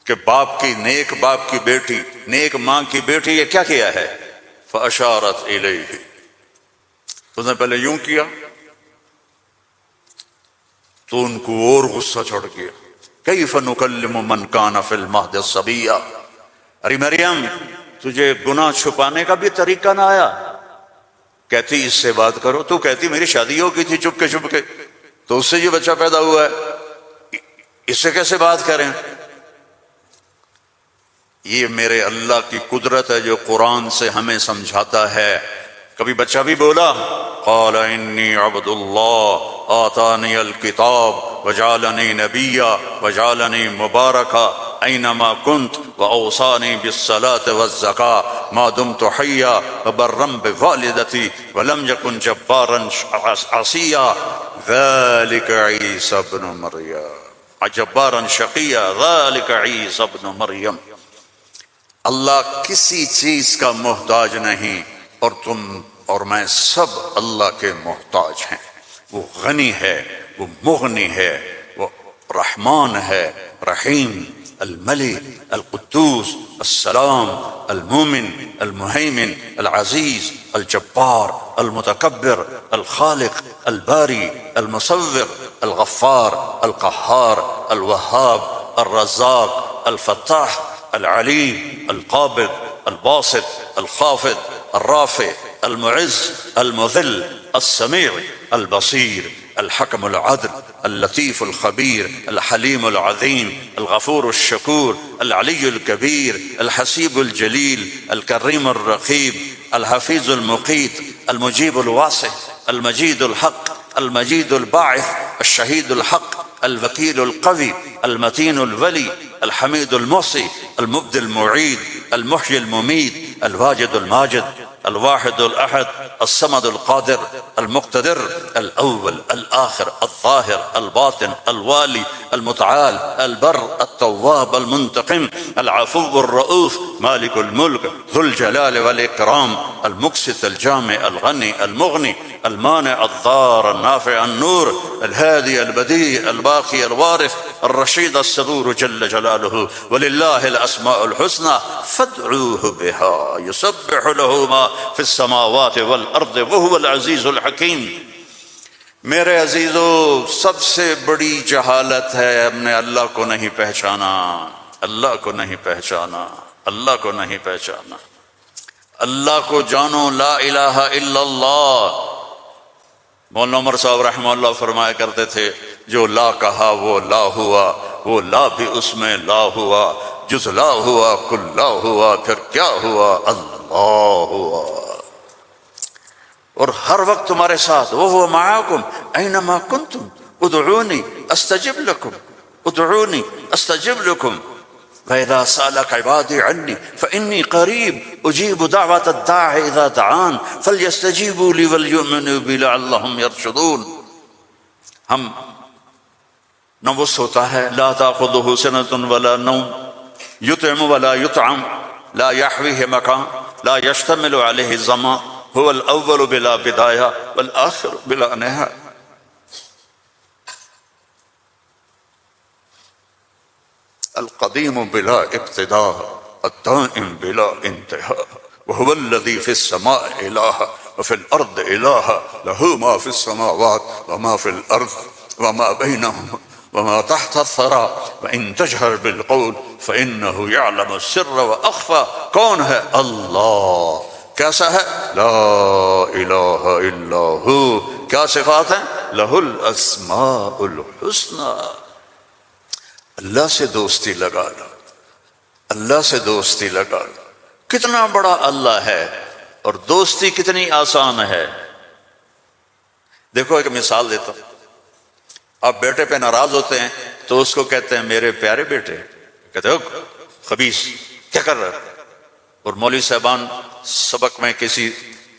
کہ باپ کی، نیک باپ کی بیٹی، نیک ماں کی بیٹی، یہ کیا کیا ہے؟ فَأَشَارَتْ إِلَيْهِ. اس نے پہلے یوں کیا تو ان کو اور غصہ چڑھ گیا. كَيْفَ نُكَلِّمُ مَنْ كَانَ فِي الْمَهْدِ صَبِيًّا. ارے مریم، تجھے گناہ چھپانے کا بھی طریقہ نہ آیا؟ کہتی اس سے بات کرو. تو کہتی میری شادی ہو گئی تھی چپ کے تو اس سے یہ بچہ پیدا ہوا ہے، اس سے کیسے بات کریں؟ یہ میرے اللہ کی قدرت ہے جو قرآن سے ہمیں سمجھاتا ہے. کبھی بچہ بھی بولا قال انی عبد اللہ آتانی الکتاب وجعلنی نبیا وجعلنی مبارکا اینما کنت واوصانی بالصلاة والزکاة ما دمت حیا وبرا بوالدتی ولم یکن جبارا عصیا ذلک عیسی ابن مریم جبارا شقیا ذلک عیسی ابن مریم. اللہ کسی چیز کا محتاج نہیں اور تم اور میں سب اللہ کے محتاج ہیں. وہ غنی ہے، وہ مغنی ہے، وہ رحمان ہے، رحیم، الملک، القدوس، السلام، المومن، المہیمن، العزیز، الجبار، المتکبر، الخالق، الباری، المصور، الغفار، القہار، الوہاب، الرزاق، الفتاح، العلیم، القابض، الباسط، الخافض، الرافع، المعز، المذل، السمیع، البصیر، الحکم العدل، اللطیف الخبیر، الحلیم العظیم، الغفور الشکور، العلی الکبیر، الحسیب الجلیل، الکریم الرقیب، الحفیظ المقیت، المجیب الواسع، المجید الحق، المجید الباعث، الشہید الحق، الوکیل القوی، المتین الولی، الحمید المحصی، المبدی المعید، المحیی الممید، الواجد الماجد، الواحد الأحد، الصمد القادر، المقتدر، الأول الآخر الظاهر الباطن الوالي المتعال البر التواب المنتقم العفو الرؤوف مالك الملك ذو الجلال والإكرام المقسط الجامع الغني المغني المانع الضار النافع النور الهادي البديع الباقي الوارث الرشيد الصبور جل جلاله ولله الأسماء الحسنى فادعوه بها يسبح له ما في السماوات والأرض وهو العزيز الحكيم. میرے عزیزو، سب سے بڑی جہالت ہے ہم نے اللہ کو نہیں پہچانا، اللہ کو نہیں پہچانا، اللہ کو نہیں پہچانا. اللہ کو جانو، لا الہ الا اللہ. مولانا عمر صاحب رحمہ اللہ فرمایا کرتے تھے جو لا کہا وہ لا ہوا، وہ لا بھی اس میں لا ہوا، جز لا ہوا کل لا ہوا، پھر کیا ہوا؟ اللہ ہوا. اور ہر وقت تمہارے ساتھ، وَهُوَ مَعَاكُمْ أَيْنَمَا كُنْتُمْ ادْعُونِي أَسْتَجِبْ لَكُمْ ادْعُونِي أَسْتَجِبْ لَكُمْ وَإِذَا سَأَلَكَ عِبَادِي عَنِّي فَإِنِّي قَرِيبٌ أُجِيبُ دَعْوَةَ الدَّاعِ إِذَا دَعَانِ فَلْيَسْتَجِيبُوا لِي وَلْيُؤْمِنُوا بِي لَعَلَّهُمْ يَرْشُدُونَ. ہم نہ وہ سوتا ہے، لا تأخذه سنة ولا نوم، يطعم ولا يطعم، لا يحويه مكان، لا يشتمل عليه الزمان، هو الأول بلا بداية والآخر بلا نهاية. القديم بلا ابتداء الدائم بلا انتهاء وهو الذي في السماء إله وفي الأرض إله له ما في السماوات وما في الأرض وما بينهما وما تحت الثرى وإن تجهر بالقول فإنه يعلم السر وأخفى. کون ہے؟ اللہ. کیسا ہے؟ لا الہ الا ہو. کیا صفات ہیں؟ لہ الاسماء الحسنى. اللہ سے دوستی لگا لو، اللہ سے دوستی لگا لو. کتنا بڑا اللہ ہے اور دوستی کتنی آسان ہے. دیکھو ایک مثال دیتا ہوں. آپ بیٹے پہ ناراض ہوتے ہیں تو اس کو کہتے ہیں میرے پیارے بیٹے، کہتے ہو خبیث کیا کر رہا ہے. اور مولوی صاحبان سبق میں کسی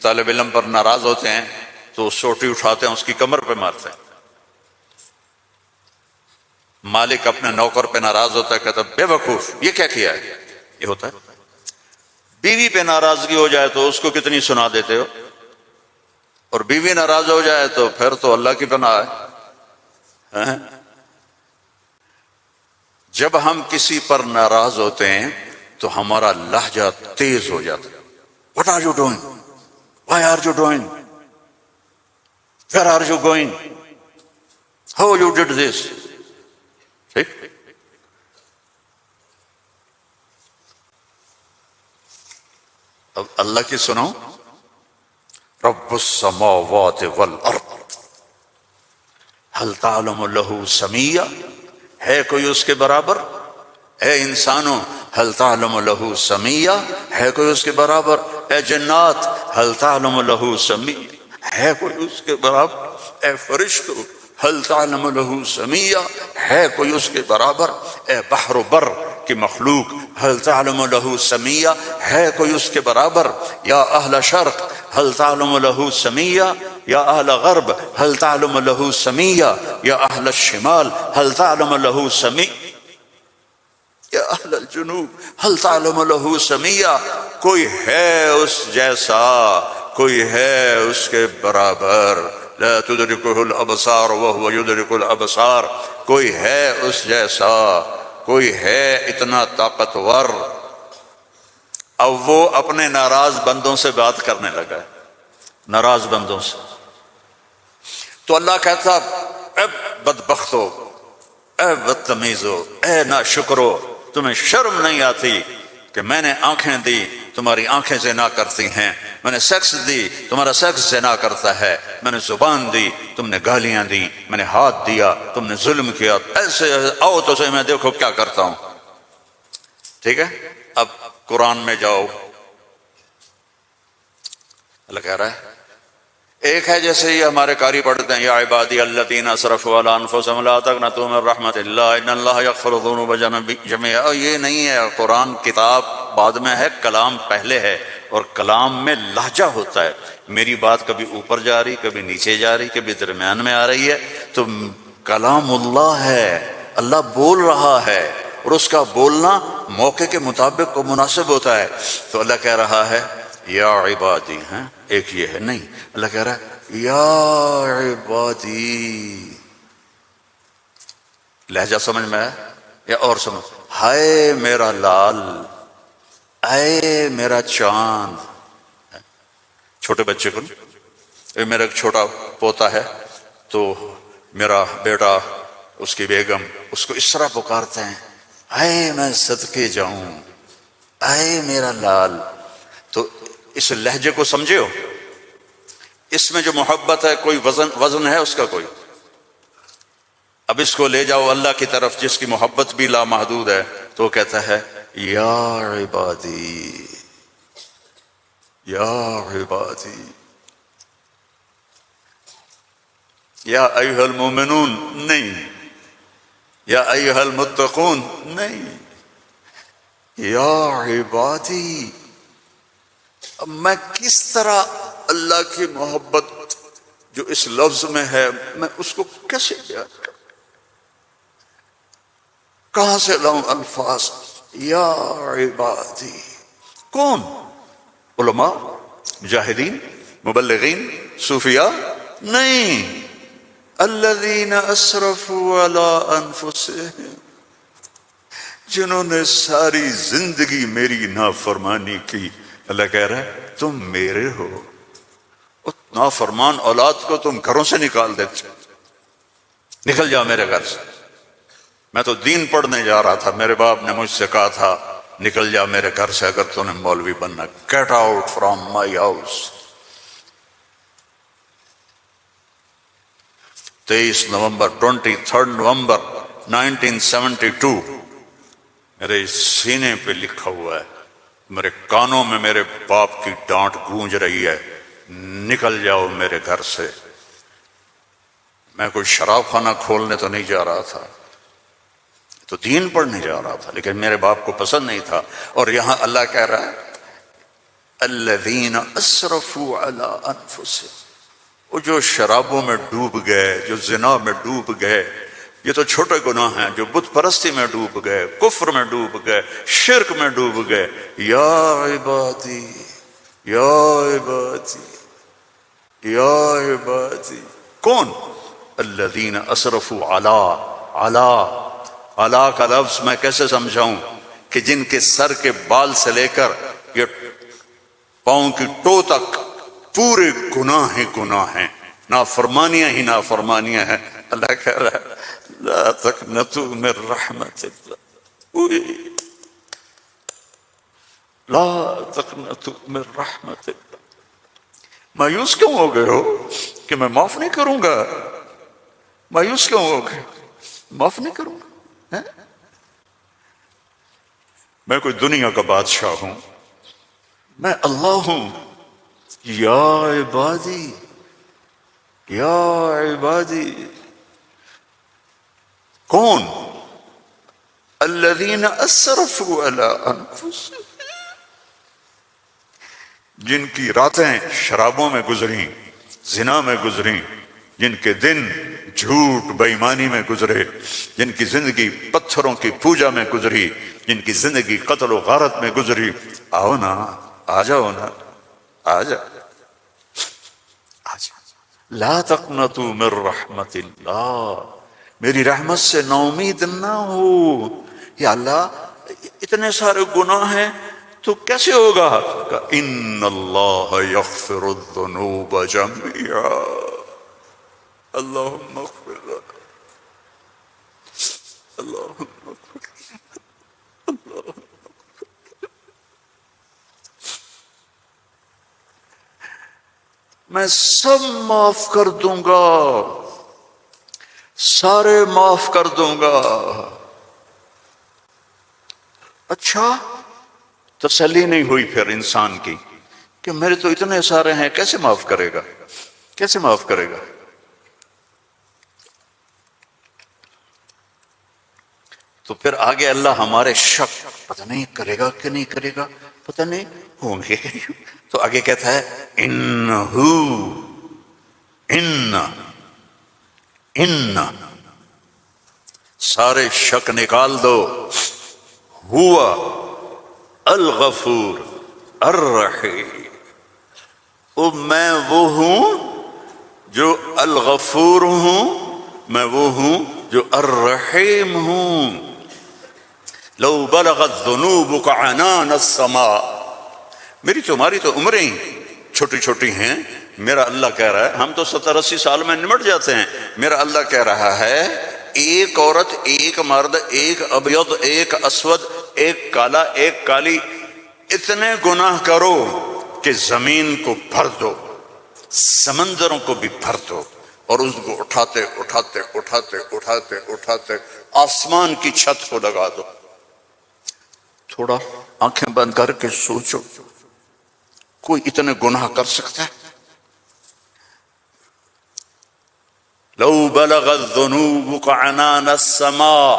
طالب علم پر ناراض ہوتے ہیں تو سوٹی اٹھاتے ہیں اس کی کمر پہ مارتے ہیں. مالک اپنے نوکر پہ ناراض ہوتا ہے، کہتا ہے بے وقوف یہ کیا کیا ہے. یہ ہوتا ہے بیوی پہ ناراضگی ہو جائے تو اس کو کتنی سنا دیتے ہو، اور بیوی ناراض ہو جائے تو پھر تو اللہ کی پناہ ہے۔ جب ہم کسی پر ناراض ہوتے ہیں تو ہمارا لہجہ تیز ہو جاتا ہے۔ What are you doing? Why are you doing? Where are you going? How you did this? ٹھیک؟ اب اللہ کی سنو، رب السماوات والارض هل تعلم له سمیہ، ہے کوئی اس کے برابر؟ اے انسانوں هل تعلم له سمیہ، ہے کوئی اس کے برابر؟ اے جنات هل تعلم له سمیہ، ہے کوئی اس کے برابر؟ اے فرشتوں هل تعلم له سمیہ، ہے کوئی اس کے برابر؟ اے بحر و بر کی مخلوق هل تعلم له سمیہ، ہے کوئی اس کے برابر؟ یا اہل شرق هل تعلم له سمیہ، یا اہل غرب هل تعلم له سمیہ، یا اہل الشمال هل تعلم له سمیہ، یا اہل الجنوب هل تعلم له سمیہ۔ کوئی ہے اس جیسا، کوئی ہے اس کے برابر، لا تدرکہ الابصار وهو یدرک الابصار، کوئی ہے اس جیسا، کوئی ہے اتنا طاقتور۔ اب وہ اپنے ناراض بندوں سے بات کرنے لگا ہے، ناراض بندوں سے۔ تو اللہ کہتا اے بدبختو، اے بدتمیزو، اے ناشکرو، تمہیں شرم نہیں آتی کہ میں نے آنکھیں دی، تمہاری آنکھیں زنا کرتی ہیں، میں نے سیکس دی، تمہارا سیکس زنا کرتا ہے، میں نے زبان دی، تم نے گالیاں دی، میں نے ہاتھ دیا، تم نے ظلم کیا، ایسے آؤ تو صحیح میں دیکھو کیا کرتا ہوں۔ ٹھیک ہے، اب قرآن میں جاؤ، اللہ کہہ رہا ہے ایک ہے جیسے یہ ہمارے قاری پڑھتے ہیں، یا عبادی الذین اسرفوا علی انفسہم لا تقنطوا من رحمت اللہ ان اللہ یغفر الذنوب جميعا۔ یہ نہیں ہے، قرآن کتاب بعد میں ہے، کلام پہلے ہے، اور کلام میں لہجہ ہوتا ہے، میری بات کبھی اوپر جا رہی، کبھی نیچے جا رہی، کبھی درمیان میں آ رہی ہے، تو کلام اللہ ہے، اللہ بول رہا ہے، اور اس کا بولنا موقع کے مطابق کو مناسب ہوتا ہے۔ تو اللہ کہہ رہا ہے یا عبادی، ہیں ایک یہ ہے نہیں، اللہ کہہ رہا ہے یا عبادی، لہجہ سمجھ میں ہے یا اور سمجھ؟ ہائے میرا لال، اے میرا چاند۔ چھوٹے بچے کو، میرا ایک چھوٹا پوتا ہے تو میرا بیٹا، اس کی بیگم اس کو اس طرح پکارتے ہیں، اے میں صدقے جاؤں، اے میرا لال۔ تو اس لہجے کو سمجھے ہو، اس میں جو محبت ہے کوئی وزن ہے اس کا کوئی؟ اب اس کو لے جاؤ اللہ کی طرف جس کی محبت بھی لامحدود ہے، تو وہ کہتا ہے یا عبادی، یا عبادی، یا ایھا المومنون نہیں، یا ایھا المتقون نہیں، یا عبادی۔ اب میں کس طرح اللہ کی محبت جو اس لفظ میں ہے میں اس کو کیسے بیان کروں، کہاں سے لاؤں الفاظ؟ یا عبادی، کون؟ علماء، مجاہدین، مبلغین، صوفیاء؟ نہیں، الذین اسرفوا علی انفسہم، جنہوں نے ساری زندگی میری نافرمانی کی۔ اللہ کہہ رہا ہے تم میرے ہو، نافرمان اولاد کو تم گھروں سے نکال دیتے، نکل جاؤ میرے گھر سے۔ میں تو دین پڑھنے جا رہا تھا، میرے باپ نے مجھ سے کہا تھا نکل جا میرے گھر سے اگر تو نے مولوی بننا، get out from my house. 23 نومبر 23 نومبر 1972 میرے سینے پہ لکھا ہوا ہے، میرے کانوں میں میرے باپ کی ڈانٹ گونج رہی ہے، نکل جاؤ میرے گھر سے۔ میں کوئی شراب خانہ کھولنے تو نہیں جا رہا تھا، تو دین پڑھنے جا رہا تھا، لیکن میرے باپ کو پسند نہیں تھا۔ اور یہاں اللہ کہہ رہا ہے الذین اسرفوا علی انفسہم، وہ جو شرابوں میں ڈوب گئے، جو زنا میں ڈوب گئے، یہ تو چھوٹے گناہ ہیں جو بت پرستی میں ڈوب گئے، کفر میں ڈوب گئے، شرک میں ڈوب گئے۔ یا عبادی یا عبادی یا عبادی، کون؟ الذین اسرفوا علی کا لفظ میں کیسے سمجھاؤں کہ جن کے سر کے بال سے لے کر یہ پاؤں کی ٹو تک پورے گناہ ہی گناہ ہیں، نافرمانیاں ہی نافرمانیاں ہیں۔ اللہ کہہ رہا ہے لا تقنطوا من رحمت اللہ، لا تقنطوا من رحمت اللہ۔ مایوس کیوں ہو گئے ہو کہ میں معاف نہیں کروں گا؟ مایوس کیوں ہو گئے؟ معاف نہیں کروں گا؟ میں کوئی دنیا کا بادشاہ ہوں؟ میں اللہ ہوں۔ یا عبادی یا عبادی، کون؟ الذین اسرفوا علی انفسہم، جن کی راتیں شرابوں میں گزری، زنا میں گزری، جن کے دن جھوٹ بے ایمانی میں گزرے، جن کی زندگی پتھروں کی پوجا میں گزری، جن کی زندگی قتل و غارت میں گزری۔ آؤ نا، آ جاؤ نا، آ جاؤ، آ جاؤ۔ لا تقنطوا من رحمت اللہ، میری رحمت سے نا امید نہ ہو۔ یا اللہ اتنے سارے گناہ ہیں تو کیسے ہوگا؟ ان اللہ یغفر الذنوب جميعا، اللہم اغفر لنا، اللہم اغفر لنا، اللہم۔ میں سب معاف کر دوں گا، سارے معاف کر دوں گا۔ اچھا، تسلی نہیں ہوئی پھر انسان کی کہ میرے تو اتنے سارے ہیں، کیسے معاف کرے گا؟ کیسے معاف کرے گا؟ تو پھر آگے اللہ ہمارے شک پتہ نہیں کرے گا کہ نہیں کرے گا، پتہ نہیں ہوں گے، تو آگے کہتا ہے ان سارے شک نکال دو، ہوا الغفور الرحیم، میں وہ ہوں جو الغفور ہوں، میں وہ ہوں جو الرحیم ہوں۔ لو بلغت ذنوبک عنان السماء، میری تمہاری تو عمریں چھوٹی چھوٹی ہیں، میرا اللہ کہہ رہا ہے، ہم تو 70-80 سال میں نمٹ جاتے ہیں، میرا اللہ کہہ رہا ہے ایک عورت، ایک مرد، ایک ابیض، ایک اسود، ایک کالا، ایک کالی، اتنے گناہ کرو کہ زمین کو بھر دو، سمندروں کو بھی بھر دو، اور اس کو اٹھاتے اٹھاتے اٹھاتے اٹھاتے اٹھاتے آسمان کی چھت کو لگا دو۔ تھوڑا آنکھیں بند کر کے سوچو، کوئی اتنے گناہ کر سکتا ہے؟ لو بلغت ذنوبک عنان السماء،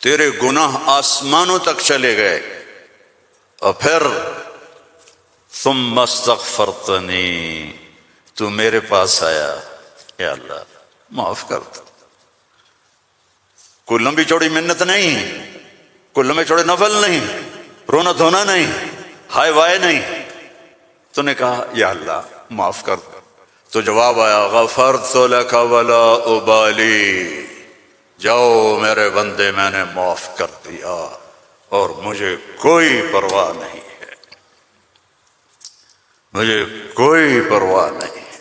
تیرے گناہ آسمانوں تک چلے گئے، اور پھر ثم استغفرتنی، تو میرے پاس آیا، یا اللہ معاف کر دو۔ کوئی لمبی چوڑی منت نہیں، کوئی لمبے چوڑے نفل نہیں، رونا دھونا نہیں، ہائے وائے نہیں، تو نے کہا یا اللہ معاف کر دو، تو جواب آیا غفرت لک ولا ابالی، جاؤ میرے بندے میں نے معاف کر دیا اور مجھے کوئی پرواہ نہیں ہے، مجھے کوئی پرواہ نہیں ہے۔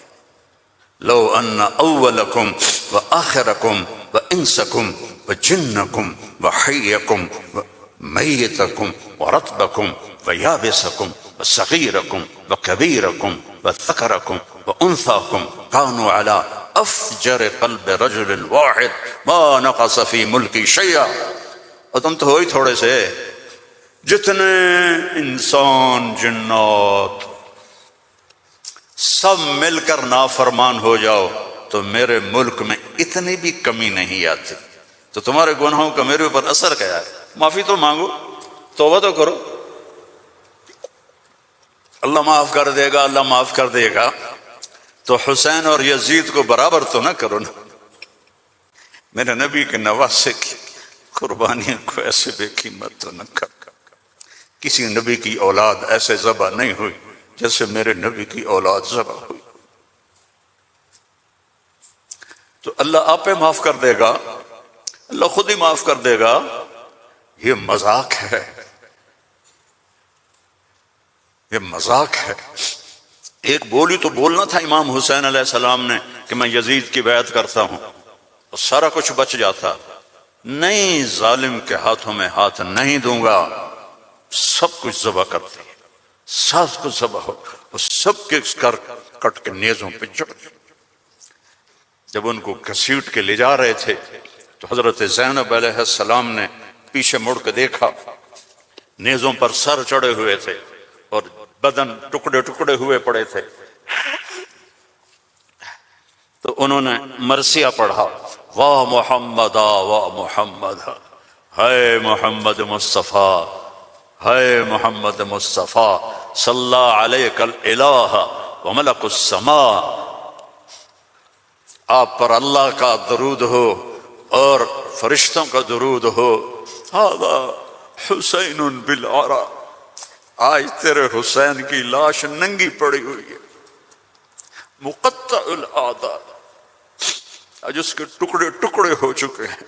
لو ان اولکم وآخرکم وانسکم وجنکم وحیکم ومیتکم ورطبکم ویابسکم وصغیرکم وکبیرکم وذکرکم وانثاکم کانوا علی افجر قلب رجل واحد ما نقص فی ملکی شیئا، اور تم تو ہو ہی تھوڑے سے، جتنے انسان جنات سب مل کر نافرمان ہو جاؤ تو میرے ملک میں اتنی بھی کمی نہیں آتی، تو تمہارے گناہوں کا میرے اوپر اثر کیا ہے؟ معافی تو مانگو، توبہ تو کرو، اللہ معاف کر دے گا، اللہ معاف کر دے گا۔ تو حسین اور یزید کو برابر تو نہ کرو نا، میرے نبی کے نواسے کی قربانیاں کو ایسے بے قیمت تو نہ کر، کسی نبی کی اولاد ایسے ذبح نہیں ہوئی جیسے میرے نبی کی اولاد ذبح ہوئی۔ تو اللہ آپ پہ معاف کر دے گا، اللہ خود ہی معاف کر دے گا۔ یہ مذاق ہے، یہ مذاق ہے۔ ایک بولی تو بولنا تھا امام حسین علیہ السلام نے کہ میں یزید کی بیعت کرتا ہوں، اور سارا کچھ بچ جاتا۔ نہیں، ظالم کے ہاتھوں میں ہاتھ نہیں دوں گا، سب کچھ ذبح کر دیا، سب کچھ ذبح ہو، اور سب کے کٹ کے نیزوں پہ چڑھ گئے۔ جب ان کو گھسیٹ کے لے جا رہے تھے تو حضرت زینب علیہ السلام نے پیچھے مڑ کے دیکھا، نیزوں پر سر چڑھے ہوئے تھے اور بدن ٹکڑے ٹکڑے ہوئے پڑے تھے۔ تو انہوں نے مرثیہ پڑھا، واہ محمد واہ محمد، ہے محمد مصطفیٰ، ہے محمد مصطفیٰ، صلی علیک الالہ وملک السماء، آپ پر اللہ کا درود ہو اور فرشتوں کا درود ہو۔ ھذا حسین بالعرا، آج تیرے حسین کی لاش ننگی پڑی ہوئی ہے، مقطع الاعضاء، آج اس کے ٹکڑے ٹکڑے ہو چکے ہیں،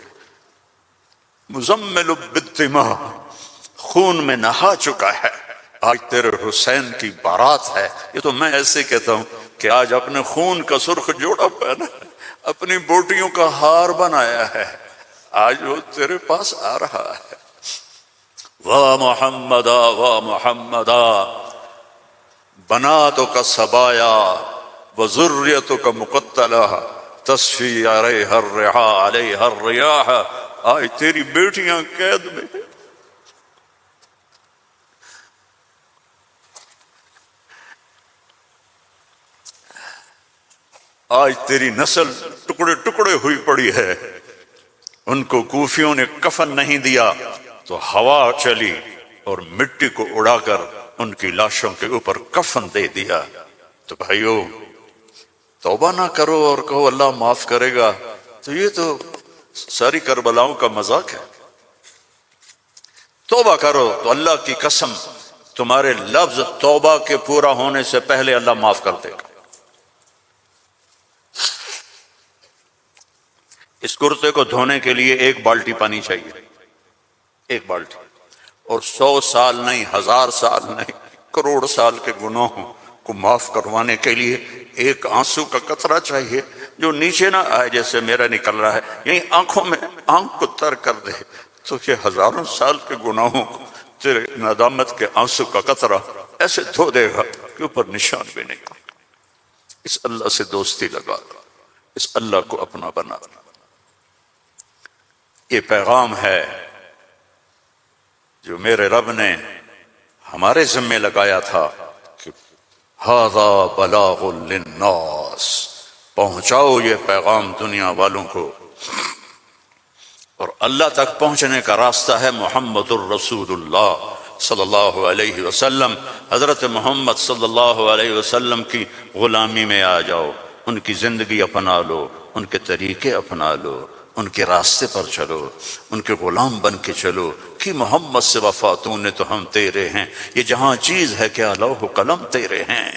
مزمل بالدماء، خون میں نہا چکا ہے، آج تیرے حسین کی بارات ہے۔ یہ تو میں ایسے کہتا ہوں کہ آج اپنے خون کا سرخ جوڑا پہنا، اپنی بوٹیوں کا ہار بنایا ہے، آج وہ تیرے پاس آ رہا ہے۔ واہ محمدا واہ محمدا، بناتوں کا سبایا وذریتوں کا مقتلہ، تصفی علیہ الرحا علیہ الریاح، آج تیری بیٹیاں قید میں ہیں۔ آج تیری نسل ٹکڑے ٹکڑے ہوئی پڑی ہے۔ ان کو کوفیوں نے کفن نہیں دیا تو ہوا چلی اور مٹی کو اڑا کر ان کی لاشوں کے اوپر کفن دے دیا۔ تو بھائیو، توبہ نہ کرو اور کہو اللہ معاف کرے گا، تو یہ تو ساری کربلاؤں کا مذاق ہے۔ توبہ کرو تو اللہ کی قسم تمہارے لفظ توبہ کے پورا ہونے سے پہلے اللہ معاف کر دے گا۔ اس کرتے کو دھونے کے لیے 1 بالٹی پانی چاہیے، 1 بالٹی، اور 100 سال نہیں، 1000 سال نہیں، کروڑ سال کے گناہوں کو معاف کروانے کے لیے 1 آنسو کا قطرہ چاہیے جو نیچے نہ آئے جیسے میرا نکل رہا ہے، یہی آنکھوں میں آنکھ کو تر کر دے، تو یہ ہزاروں سال کے گناہوں کو تیرے ندامت کے آنسو کا قطرہ ایسے دھو دے گا کہ اوپر نشان بھی نہیں۔ اس اللہ سے دوستی لگا، اس اللہ کو اپنا بنا۔ یہ پیغام ہے جو میرے رب نے ہمارے ذمے لگایا تھا کہ ھذا بلاغ للناس، پہنچاؤ یہ پیغام دنیا والوں کو۔ اور اللہ تک پہنچنے کا راستہ ہے محمد الرسول اللہ صلی اللہ علیہ وسلم۔ حضرت محمد صلی اللہ علیہ وسلم کی غلامی میں آ جاؤ، ان کی زندگی اپنا لو، ان کے طریقے اپنا لو، ان کے راستے پر چلو، ان کے غلام بن کے چلو کہ محمد سے وفا تو نے تو ہم تیرے ہیں، یہ جہاں چیز ہے کیا لوح قلم تیرے ہیں۔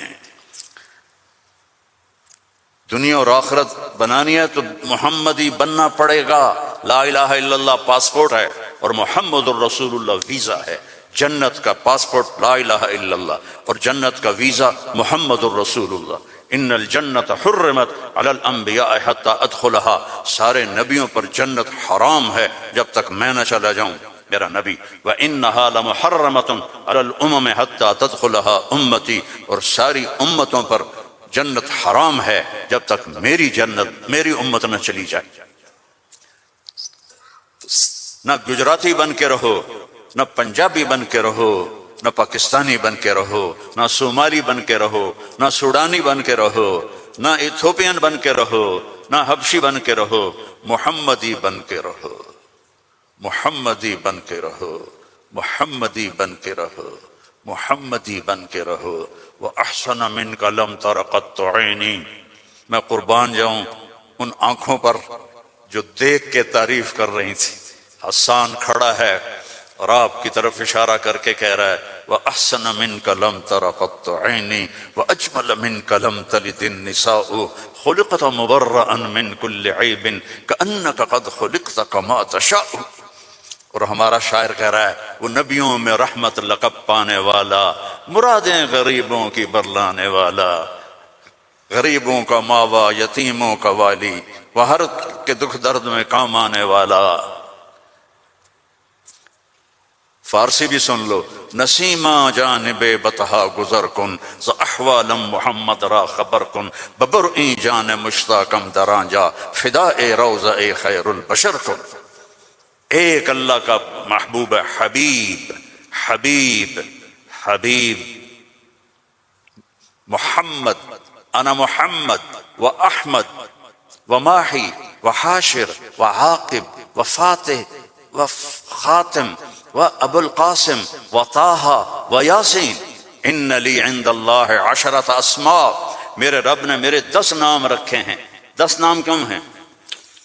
دنیا اور آخرت بنانی ہے تو محمدی بننا پڑے گا۔ لا الہ الا اللہ پاسپورٹ ہے اور محمد الرسول اللہ ویزا ہے۔ جنت کا پاسپورٹ لا الہ الا اللہ اور جنت کا ویزا محمد الرسول اللہ۔ ان الجنت حرمت علی الانبیاء حتی ادخلها، سارے نبیوں پر جنت حرام ہے جب تک میں نہ چلا جاؤں، میرا نبی۔ وَإِنَّهَا لَمُحَرَّمَةٌ عَلَى الْأُمَمِ حَتَّى تَدْخُلَهَا أُمَّتِي، اور ساری امتوں پر جنت حرام ہے جب تک میری جنت، میری امت نہ چلی جائے۔ نہ گجراتی بن کے رہو، نہ پنجابی بن کے رہو، نہ پاکستانی بن کے رہو، نہ صومالی بن کے رہو، نہ سوڈانی بن کے رہو، نہ ایتھوپین بن کے رہو، نہ حبشی بن کے رہو، محمدی بن کے رہو، محمدی بن کے رہو، محمدی بن کے رہو، محمدی بن کے رہو۔ وَأَحْسَنَ مِنْكَ لَمْ تَرَ قَطُّ عَيْنِي، میں قربان جاؤں ان آنکھوں پر جو دیکھ کے تعریف کر رہی تھی. حسان کھڑا ہے اور آپ کی طرف اشارہ کر کے کہہ رہا ہے وَأَحْسَنَ مِنْكَ لَمْ تَرَ قَطُّ عَيْنِي وَأَجْمَلَ مِنْكَ لَمْ تَلِدِ النِّسَاءُ خُلِقْتَ مُبَرَّأً مِنْ كُلِّ عَيْبٍ كَأَنَّكَ قَدْ خُلِقْتَ كَمَا تَشَاءُ. اور ہمارا شاعر کہہ رہا ہے وہ نبیوں میں رحمت لقب پانے والا، مرادیں غریبوں کی برلانے والا، غریبوں کا ماوا، یتیموں کا والی، وہ ہر کے دکھ درد میں کام آنے والا. فارسی بھی سن لو. نسیمہ جانب بطحا گزر کن ز احوالم محمد را خبر کن ببرئی جان مشتاقم دراں جا فدا روضہ خیر البشر کن. ایک اللہ کا محبوب ہے حبیب حبیب حبیب محمد. انا محمد و احمد و ماہی و حاشر و عاقب و فاتح و خاتم و ابو القاسم و طٰہٰ و یاسین. ان لی عند اللہ عشرۃ اسماء. میرے رب نے میرے 10 نام رکھے ہیں. 10 نام کیوں ہیں؟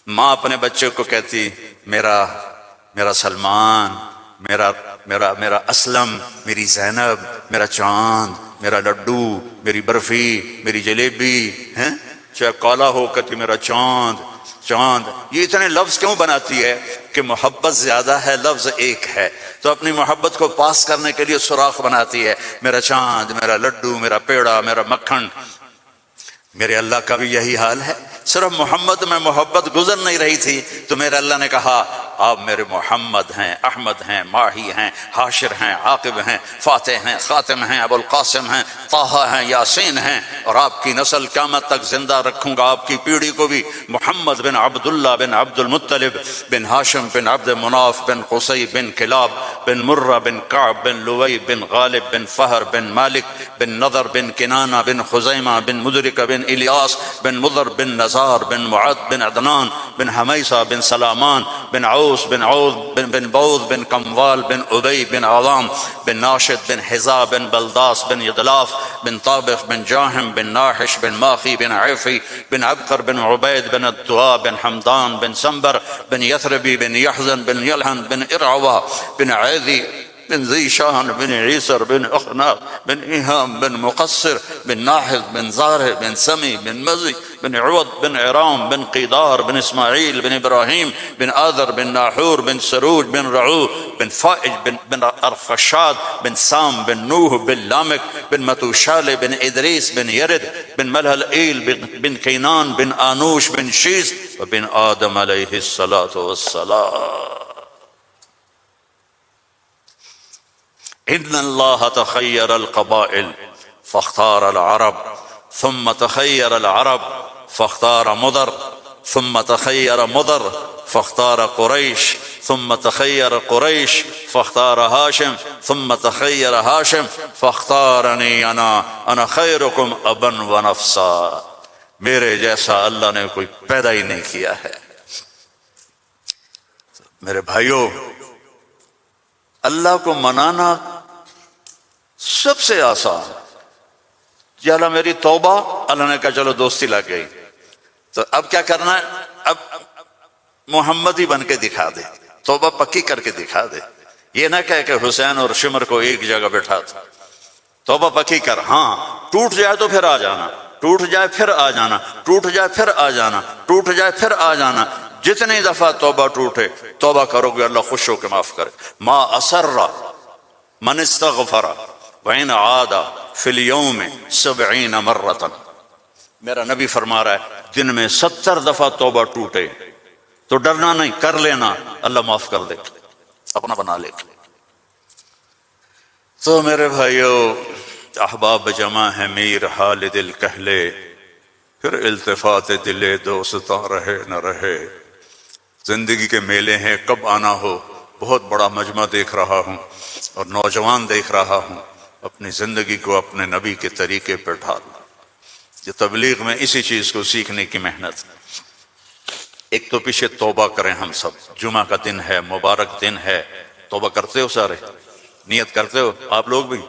ماں اپنے بچے کو کہتی میرا سلمان، میرا اسلم، میری زینب، میرا چاند، میرا لڈو، میری برفی، میری جلیبی، ہیں چاہے کالا ہو کہتی میرا چاند چاند. یہ اتنے لفظ کیوں بناتی ہے؟ کہ محبت زیادہ ہے، لفظ ایک ہے، تو اپنی محبت کو پاس کرنے کے لیے سوراخ بناتی ہے. میرا چاند، میرا لڈو، میرا پیڑا، میرا مکھن. میرے اللہ کا بھی یہی حال ہے. صرف محمد میں محبت گزر نہیں رہی تھی تو میرے اللہ نے کہا آپ میرے محمد ہیں، احمد ہیں، ماہی ہیں، حاشر ہیں، عاقب ہیں، فاتح ہیں، خاتم ہیں، ابو القاسم ہیں، طٰہٰ ہیں، یاسین ہیں. اور آپ کی نسل قیامت تک زندہ رکھوں گا، آپ کی پیڑھی کو بھی. محمد بن عبداللہ بن عبد المطلب بن ہاشم بن عبد مناف بن قصی بن کلاب بن مرہ بن کعب بن لوی بن غالب بن فہر بن مالک بن نضر بن کنانہ بن خزیمہ بن مدرک بن الیاس بن مضر بن نزار بن معد بن عدنان بن حمیسہ بن سلامان بن عوس بن عوض بن بوذ بن کموال بن ابی بن عوام بن ناشد بن حزا بن بلداس بن یدلاف بن طابخ بن جاہم بن ناحش بن ماخی بن عیفی بن عبقر بن عبید بن الدعا بن حمدان بن سنبر بن یثربی بن یحزن بن یلحن بن ارعوا بن عیدی بن ذی شاہن بن عیسر بن اخناق بن ایہام بن مقصر بن ناحذ بن زارہ بن سمی بن مزی بن عوض بن عرام بن قیدار بن اسماعیل بن ابراہیم بن آذر بن ناحور بن سروج بن رعو بن فائج بن ارفشاد بن سام بن نوح بن لامک بن متوشال بن ادریس بن یرد بن ملہلئیل بن کینان بن آنوش بن شیس وبن آدم علیہ الصلاۃ والسلام. ان اللہ تخیر القبائل فاختار العرب ثم تخیر العرب فاختار مضر ثم تخیر مضر فاختار قریش ثم تخیر قریش فاختار ہاشم ثم تخیر ہاشم فاختارنی انا خیرکم ابا و نفسا. میرے جیسا اللہ نے کوئی پیدا ہی نہیں کیا ہے. میرے بھائیوں، اللہ کو منانا سب سے آسان. یا اللہ میری توبہ، اللہ نے کہا چلو دوستی لگ گئی، تو اب کیا کرنا ہے؟ اب محمد ہی بن کے دکھا دے، توبہ پکی کر کے دکھا دے. یہ نہ کہے کہ حسین اور شمر کو ایک جگہ بٹھا تھا. توبہ پکی کر. ہاں ٹوٹ جائے تو پھر آ جانا، ٹوٹ جائے پھر آ جانا، ٹوٹ جائے پھر آ جانا، ٹوٹ جائے پھر آ جانا. جتنی دفعہ توبہ ٹوٹے توبہ کرو گے اللہ خوش ہو کے معاف کرے. ما اسر من استغفر وإن عاد فی اليوم 70 مرة. میرا نبی فرما رہا ہے دن میں 70 دفعہ توبہ ٹوٹے تو ڈرنا نہیں، کر لینا، اللہ معاف کر دے، اپنا بنا لے. تو میرے بھائیو، احباب جمع ہے میر حال دل کہلے، پھر التفات دل دوستاں رہے نہ رہے. زندگی کے میلے ہیں، کب آنا ہو. بہت بڑا مجمع دیکھ رہا ہوں اور نوجوان دیکھ رہا ہوں. اپنی زندگی کو اپنے نبی کے طریقے پر ڈھالنا. یہ تبلیغ میں اسی چیز کو سیکھنے کی محنت. ایک تو پیچھے توبہ کریں ہم سب. جمعہ کا دن ہے، مبارک دن ہے. توبہ کرتے ہو سارے؟ نیت کرتے ہو آپ لوگ بھی،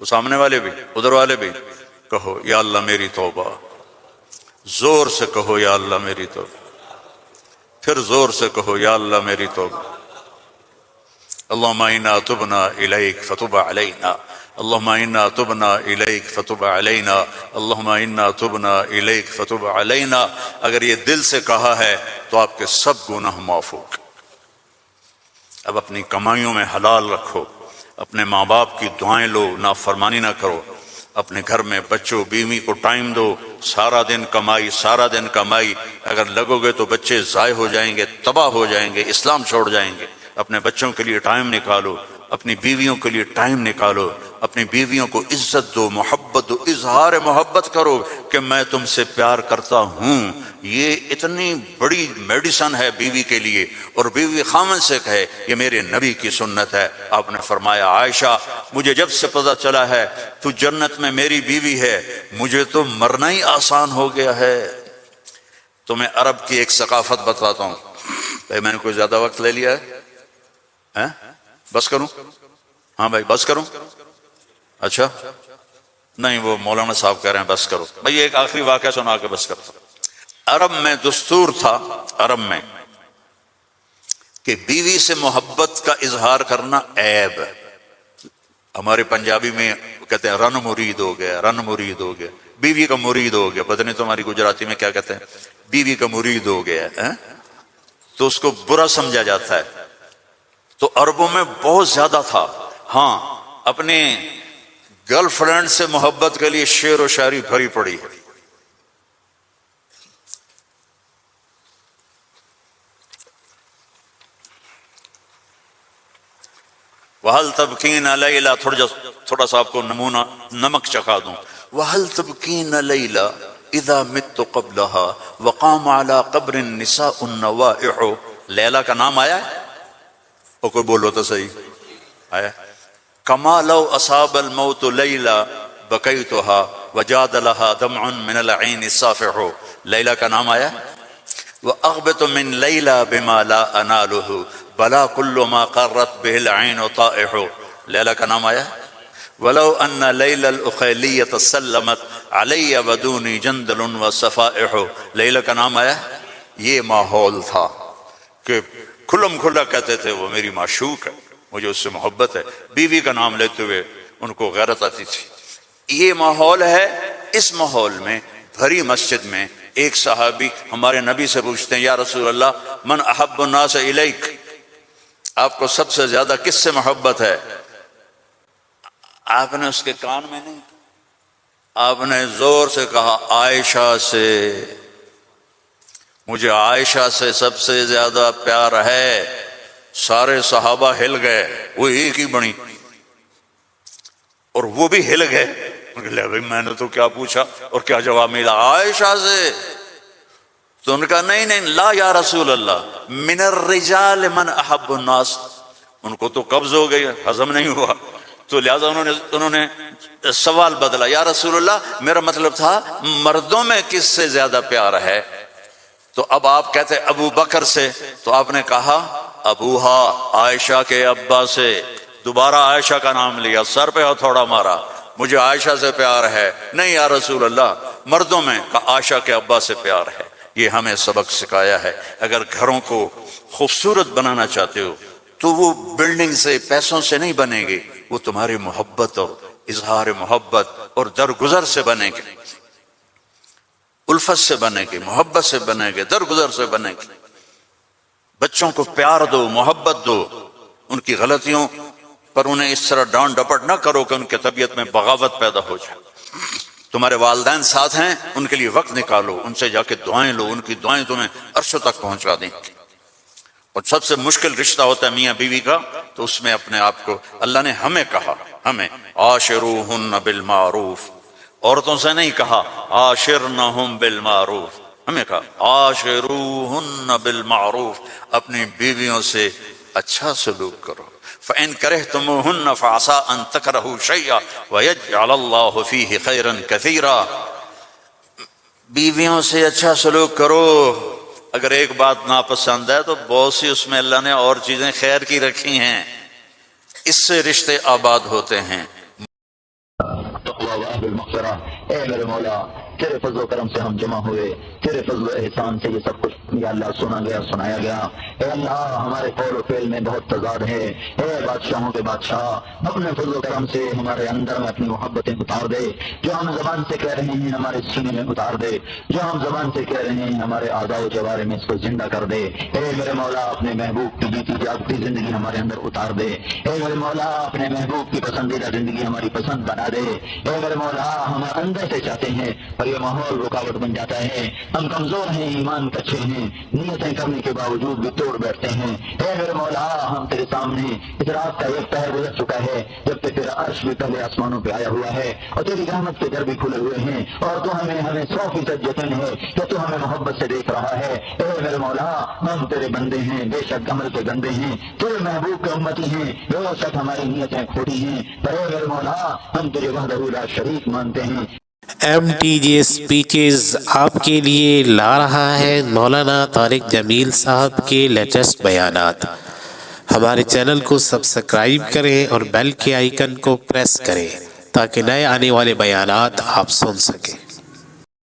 وہ سامنے والے بھی، ادھر والے بھی؟ کہو یا اللہ میری توبہ. زور سے کہو یا اللہ میری توبہ. پھر زور سے کہو یا اللہ میری توبہ، اللہم انا تبنا الیک فتب علینا، اللہم انا تبنا الیک فتب علینا، اللہم انا تبنا الیک فتب علینا۔ اگر یہ دل سے کہا ہے تو آپ کے سب گناہ معاف ہو گئے۔ اب اپنی کمائیوں میں حلال رکھو، اپنے ماں باپ کی دعائیں لو، نافرمانی نہ کرو، اپنے گھر میں بچوں بیوی کو ٹائم دو، سارا دن کمائی سارا دن کمائی، اگر لگو گے تو بچے ضائع ہو جائیں گے، تباہ ہو جائیں گے، اسلام چھوڑ جائیں گے۔ اپنے بچوں کے لیے ٹائم نکالو، اپنی بیویوں کے لیے ٹائم نکالو، اپنی بیویوں کو عزت دو، محبت دو، اظہار محبت کرو کہ میں تم سے پیار کرتا ہوں۔ یہ اتنی بڑی میڈیسن ہے بیوی کے لیے، اور بیوی خامن سے کہے یہ میرے نبی کی سنت ہے۔ آپ نے فرمایا عائشہ مجھے جب سے پتہ چلا ہے تو جنت میں میری بیوی ہے، مجھے تو مرنا ہی آسان ہو گیا ہے۔ تمہیں عرب کی ایک ثقافت بتاتا ہوں۔ بھائی میں نے کوئی زیادہ وقت لے لیا ہے؟ بس کروں؟ ہاں بھائی بس کروں؟ اچھا نہیں، وہ مولانا صاحب کہہ رہے ہیں بس کرو۔ بھائی ایک آخری واقعہ سنا کے بس کرتا۔ عرب میں دستور تھا، عرب میں، کہ بیوی سے محبت کا اظہار کرنا عیب ہے۔ ہمارے پنجابی میں کہتے ہیں رن مرید ہو گیا، رن مرید ہو گیا، بیوی کا مرید ہو گیا۔ پتہ نہیں تمہاری گجراتی میں کیا کہتے ہیں، بیوی کا مرید ہو گیا ہے، تو اس کو برا سمجھا جاتا ہے۔ تو عربوں میں بہت زیادہ تھا۔ ہاں اپنے گرل فرینڈ سے محبت کے لیے شعر و شاعری بھری پڑی ہے۔ وَهَلْ تَبْكِينَ لَيْلَا، تھوڑا سا آپ کو نمونہ نمک چکھا دوں۔ وَهَلْ تَبْكِينَ لَيْلَا اِذَا مِتُّ قَبْلَهَا وَقَامَ عَلَىٰ قَبْرٍ نِسَاءُ النَّوَائِحُ۔ لیلا کا نام آیا ہے؟ اور کوئی بولو تو صحیح آیا۔ کما لو اصاب الموت لیلا بکیتها وجاد لها دمع من العین صافح۔ لیلا کا نام آیا۔ واغبط من لیلا بما لا اناله بلا كل ما قرت به العین طائح۔ لیلا کا نام آیا۔ ولو ان لیلا الاخیلیۃ سلمت علی ودونی جندل وصفائح۔ لیلا کا نام آیا۔ یہ ماحول تھا کہ کھلم کھلا کہتے تھے وہ میری معشوق ہے، مجھے اس سے محبت ہے، بیوی کا نام لیتے ہوئے ان کو غیرت آتی تھی۔ یہ ماحول ہے۔ اس ماحول میں بھری مسجد میں ایک صحابی ہمارے نبی سے پوچھتے ہیں یا رسول اللہ من احب الناس الیک، آپ کو سب سے زیادہ کس سے محبت ہے؟ آپ نے اس کے کان میں نہیں، آپ نے زور سے کہا عائشہ سے، مجھے عائشہ سے سب سے زیادہ پیار ہے۔ سارے صحابہ ہل گئے، وہ ایک ہی بنی اور وہ بھی ہل گئے۔ لے بھائی میں نے تو کیا پوچھا اور کیا جواب ملا، عائشہ سے۔ تو ان کا نہیں نہیں لا یا رسول اللہ من الرجال من احب الناس۔ ان کو تو قبض ہو گئی، ہضم نہیں ہوا، تو لہذا انہوں نے سوال بدلا، یا رسول اللہ میرا مطلب تھا مردوں میں کس سے زیادہ پیار ہے؟ تو اب آپ کہتے ابو بکر سے، تو آپ نے کہا ابوہا، عائشہ کے ابا سے۔ دوبارہ عائشہ کا نام لیا، سر پہ ہتھوڑا مارا، مجھے عائشہ سے پیار ہے۔ نہیں یا رسول اللہ مردوں میں عائشہ کے ابا سے پیار ہے۔ یہ ہمیں سبق سکھایا ہے۔ اگر گھروں کو خوبصورت بنانا چاہتے ہو تو وہ بلڈنگ سے پیسوں سے نہیں بنے گی، وہ تمہاری محبت اور اظہار محبت اور درگزر سے بنے گی، الفت سے بنے گی، محبت سے بنے گی، درگزر سے بنے گی۔ بچوں کو پیار دو، محبت دو، ان کی غلطیوں پر انہیں اس طرح ڈانٹ ڈپٹ نہ کرو کہ ان کی طبیعت میں بغاوت پیدا ہو جائے۔ تمہارے والدین ساتھ ہیں، ان کے لیے وقت نکالو، ان سے جا کے دعائیں لو، ان کی دعائیں تمہیں عرشوں تک پہنچا دیں۔ اور سب سے مشکل رشتہ ہوتا ہے میاں بیوی کا، تو اس میں اپنے آپ کو اللہ نے ہمیں کہا، ہمیں عاشروہن بالمعروف، عورتوں سے نہیں کہا عاشرنہم بالمعروف، ہمیں کہا عاشروہن بالمعروف، اپنی بیویوں سے اچھا سلوک کرو۔ فَإِن كَرِهْتُمُوهُنَّ فَعَسَىٰ أَن تَكْرَهُوا شَيْئًا وَيَجْعَلَ اللَّهُ فِيهِ خَيْرًا كَثِيرًا۔ بیویوں سے اچھا سلوک کرو، اگر ایک بات ناپسند ہے تو بہت سی اس میں اللہ نے اور چیزیں خیر کی رکھی ہیں، اس سے رشتے آباد ہوتے ہیں۔ اے میرے مولا تیرے فضل و کرم سے ہم جمع ہوئے، تیرے فضل و احسان سے یہ سب کچھ یا اللہ سنا گیا، سنایا گیا۔ اے اللہ ہمارے قول و فعل میں بہت تضاد ہے، اے بادشاہوں کے بادشاہ اپنے فضل و کرم سے ہمارے اندر میں اپنی محبتیں اتار دے، جو ہم زبان سے کہہ رہے ہیں ہمارے سینے میں اتار دے، جو ہم زبان سے کہہ رہے ہیں ہمارے اعضاء و جوارح میں اس کو زندہ کر دے۔ اے میرے مولا اپنے محبوب کی جیتی جاگتی زندگی ہمارے اندر اتار دے۔ اے میرے مولا اپنے محبوب کی پسندیدہ زندگی ہماری پسند بنا دے۔ اے میرے مولا ہم اندر سے چاہتے ہیں پر یہ ماحول رکاوٹ بن جاتا ہے، ہم کمزور ہیں، ایمان کچے ہیں، نیتیں کرنے کے باوجود بھی توڑ بیٹھتے ہیں۔ اے میرے مولا ہم تیرے سامنے اس رات کا ایک پہر گزر چکا ہے جب کہ تیرا عرش بھی پہلے آسمانوں پہ آیا ہوا ہے اور تیری رحمت کے در بھی کھلے ہوئے ہیں، اور تو ہمیں 100% یقین ہے کہ تو ہمیں محبت سے دیکھ رہا ہے۔ اے میرے مولا ہم تیرے بندے ہیں، بے شک عمل کے گندے ہیں، تیرے محبوب کے امتی ہیں، بے شک ہماری نیتیں کھوٹی ہیں، پر اے میرے مولا ہم تیرے وحدہ لا شریک مانتے ہیں۔ MTJ اسپیچز آپ کے لیے لا رہا ہے مولانا طارق جمیل صاحب کے لیٹسٹ بیانات۔ ہمارے چینل کو سبسکرائب کریں اور بیل کے آئیکن کو پریس کریں تاکہ نئے آنے والے بیانات آپ سن سکیں۔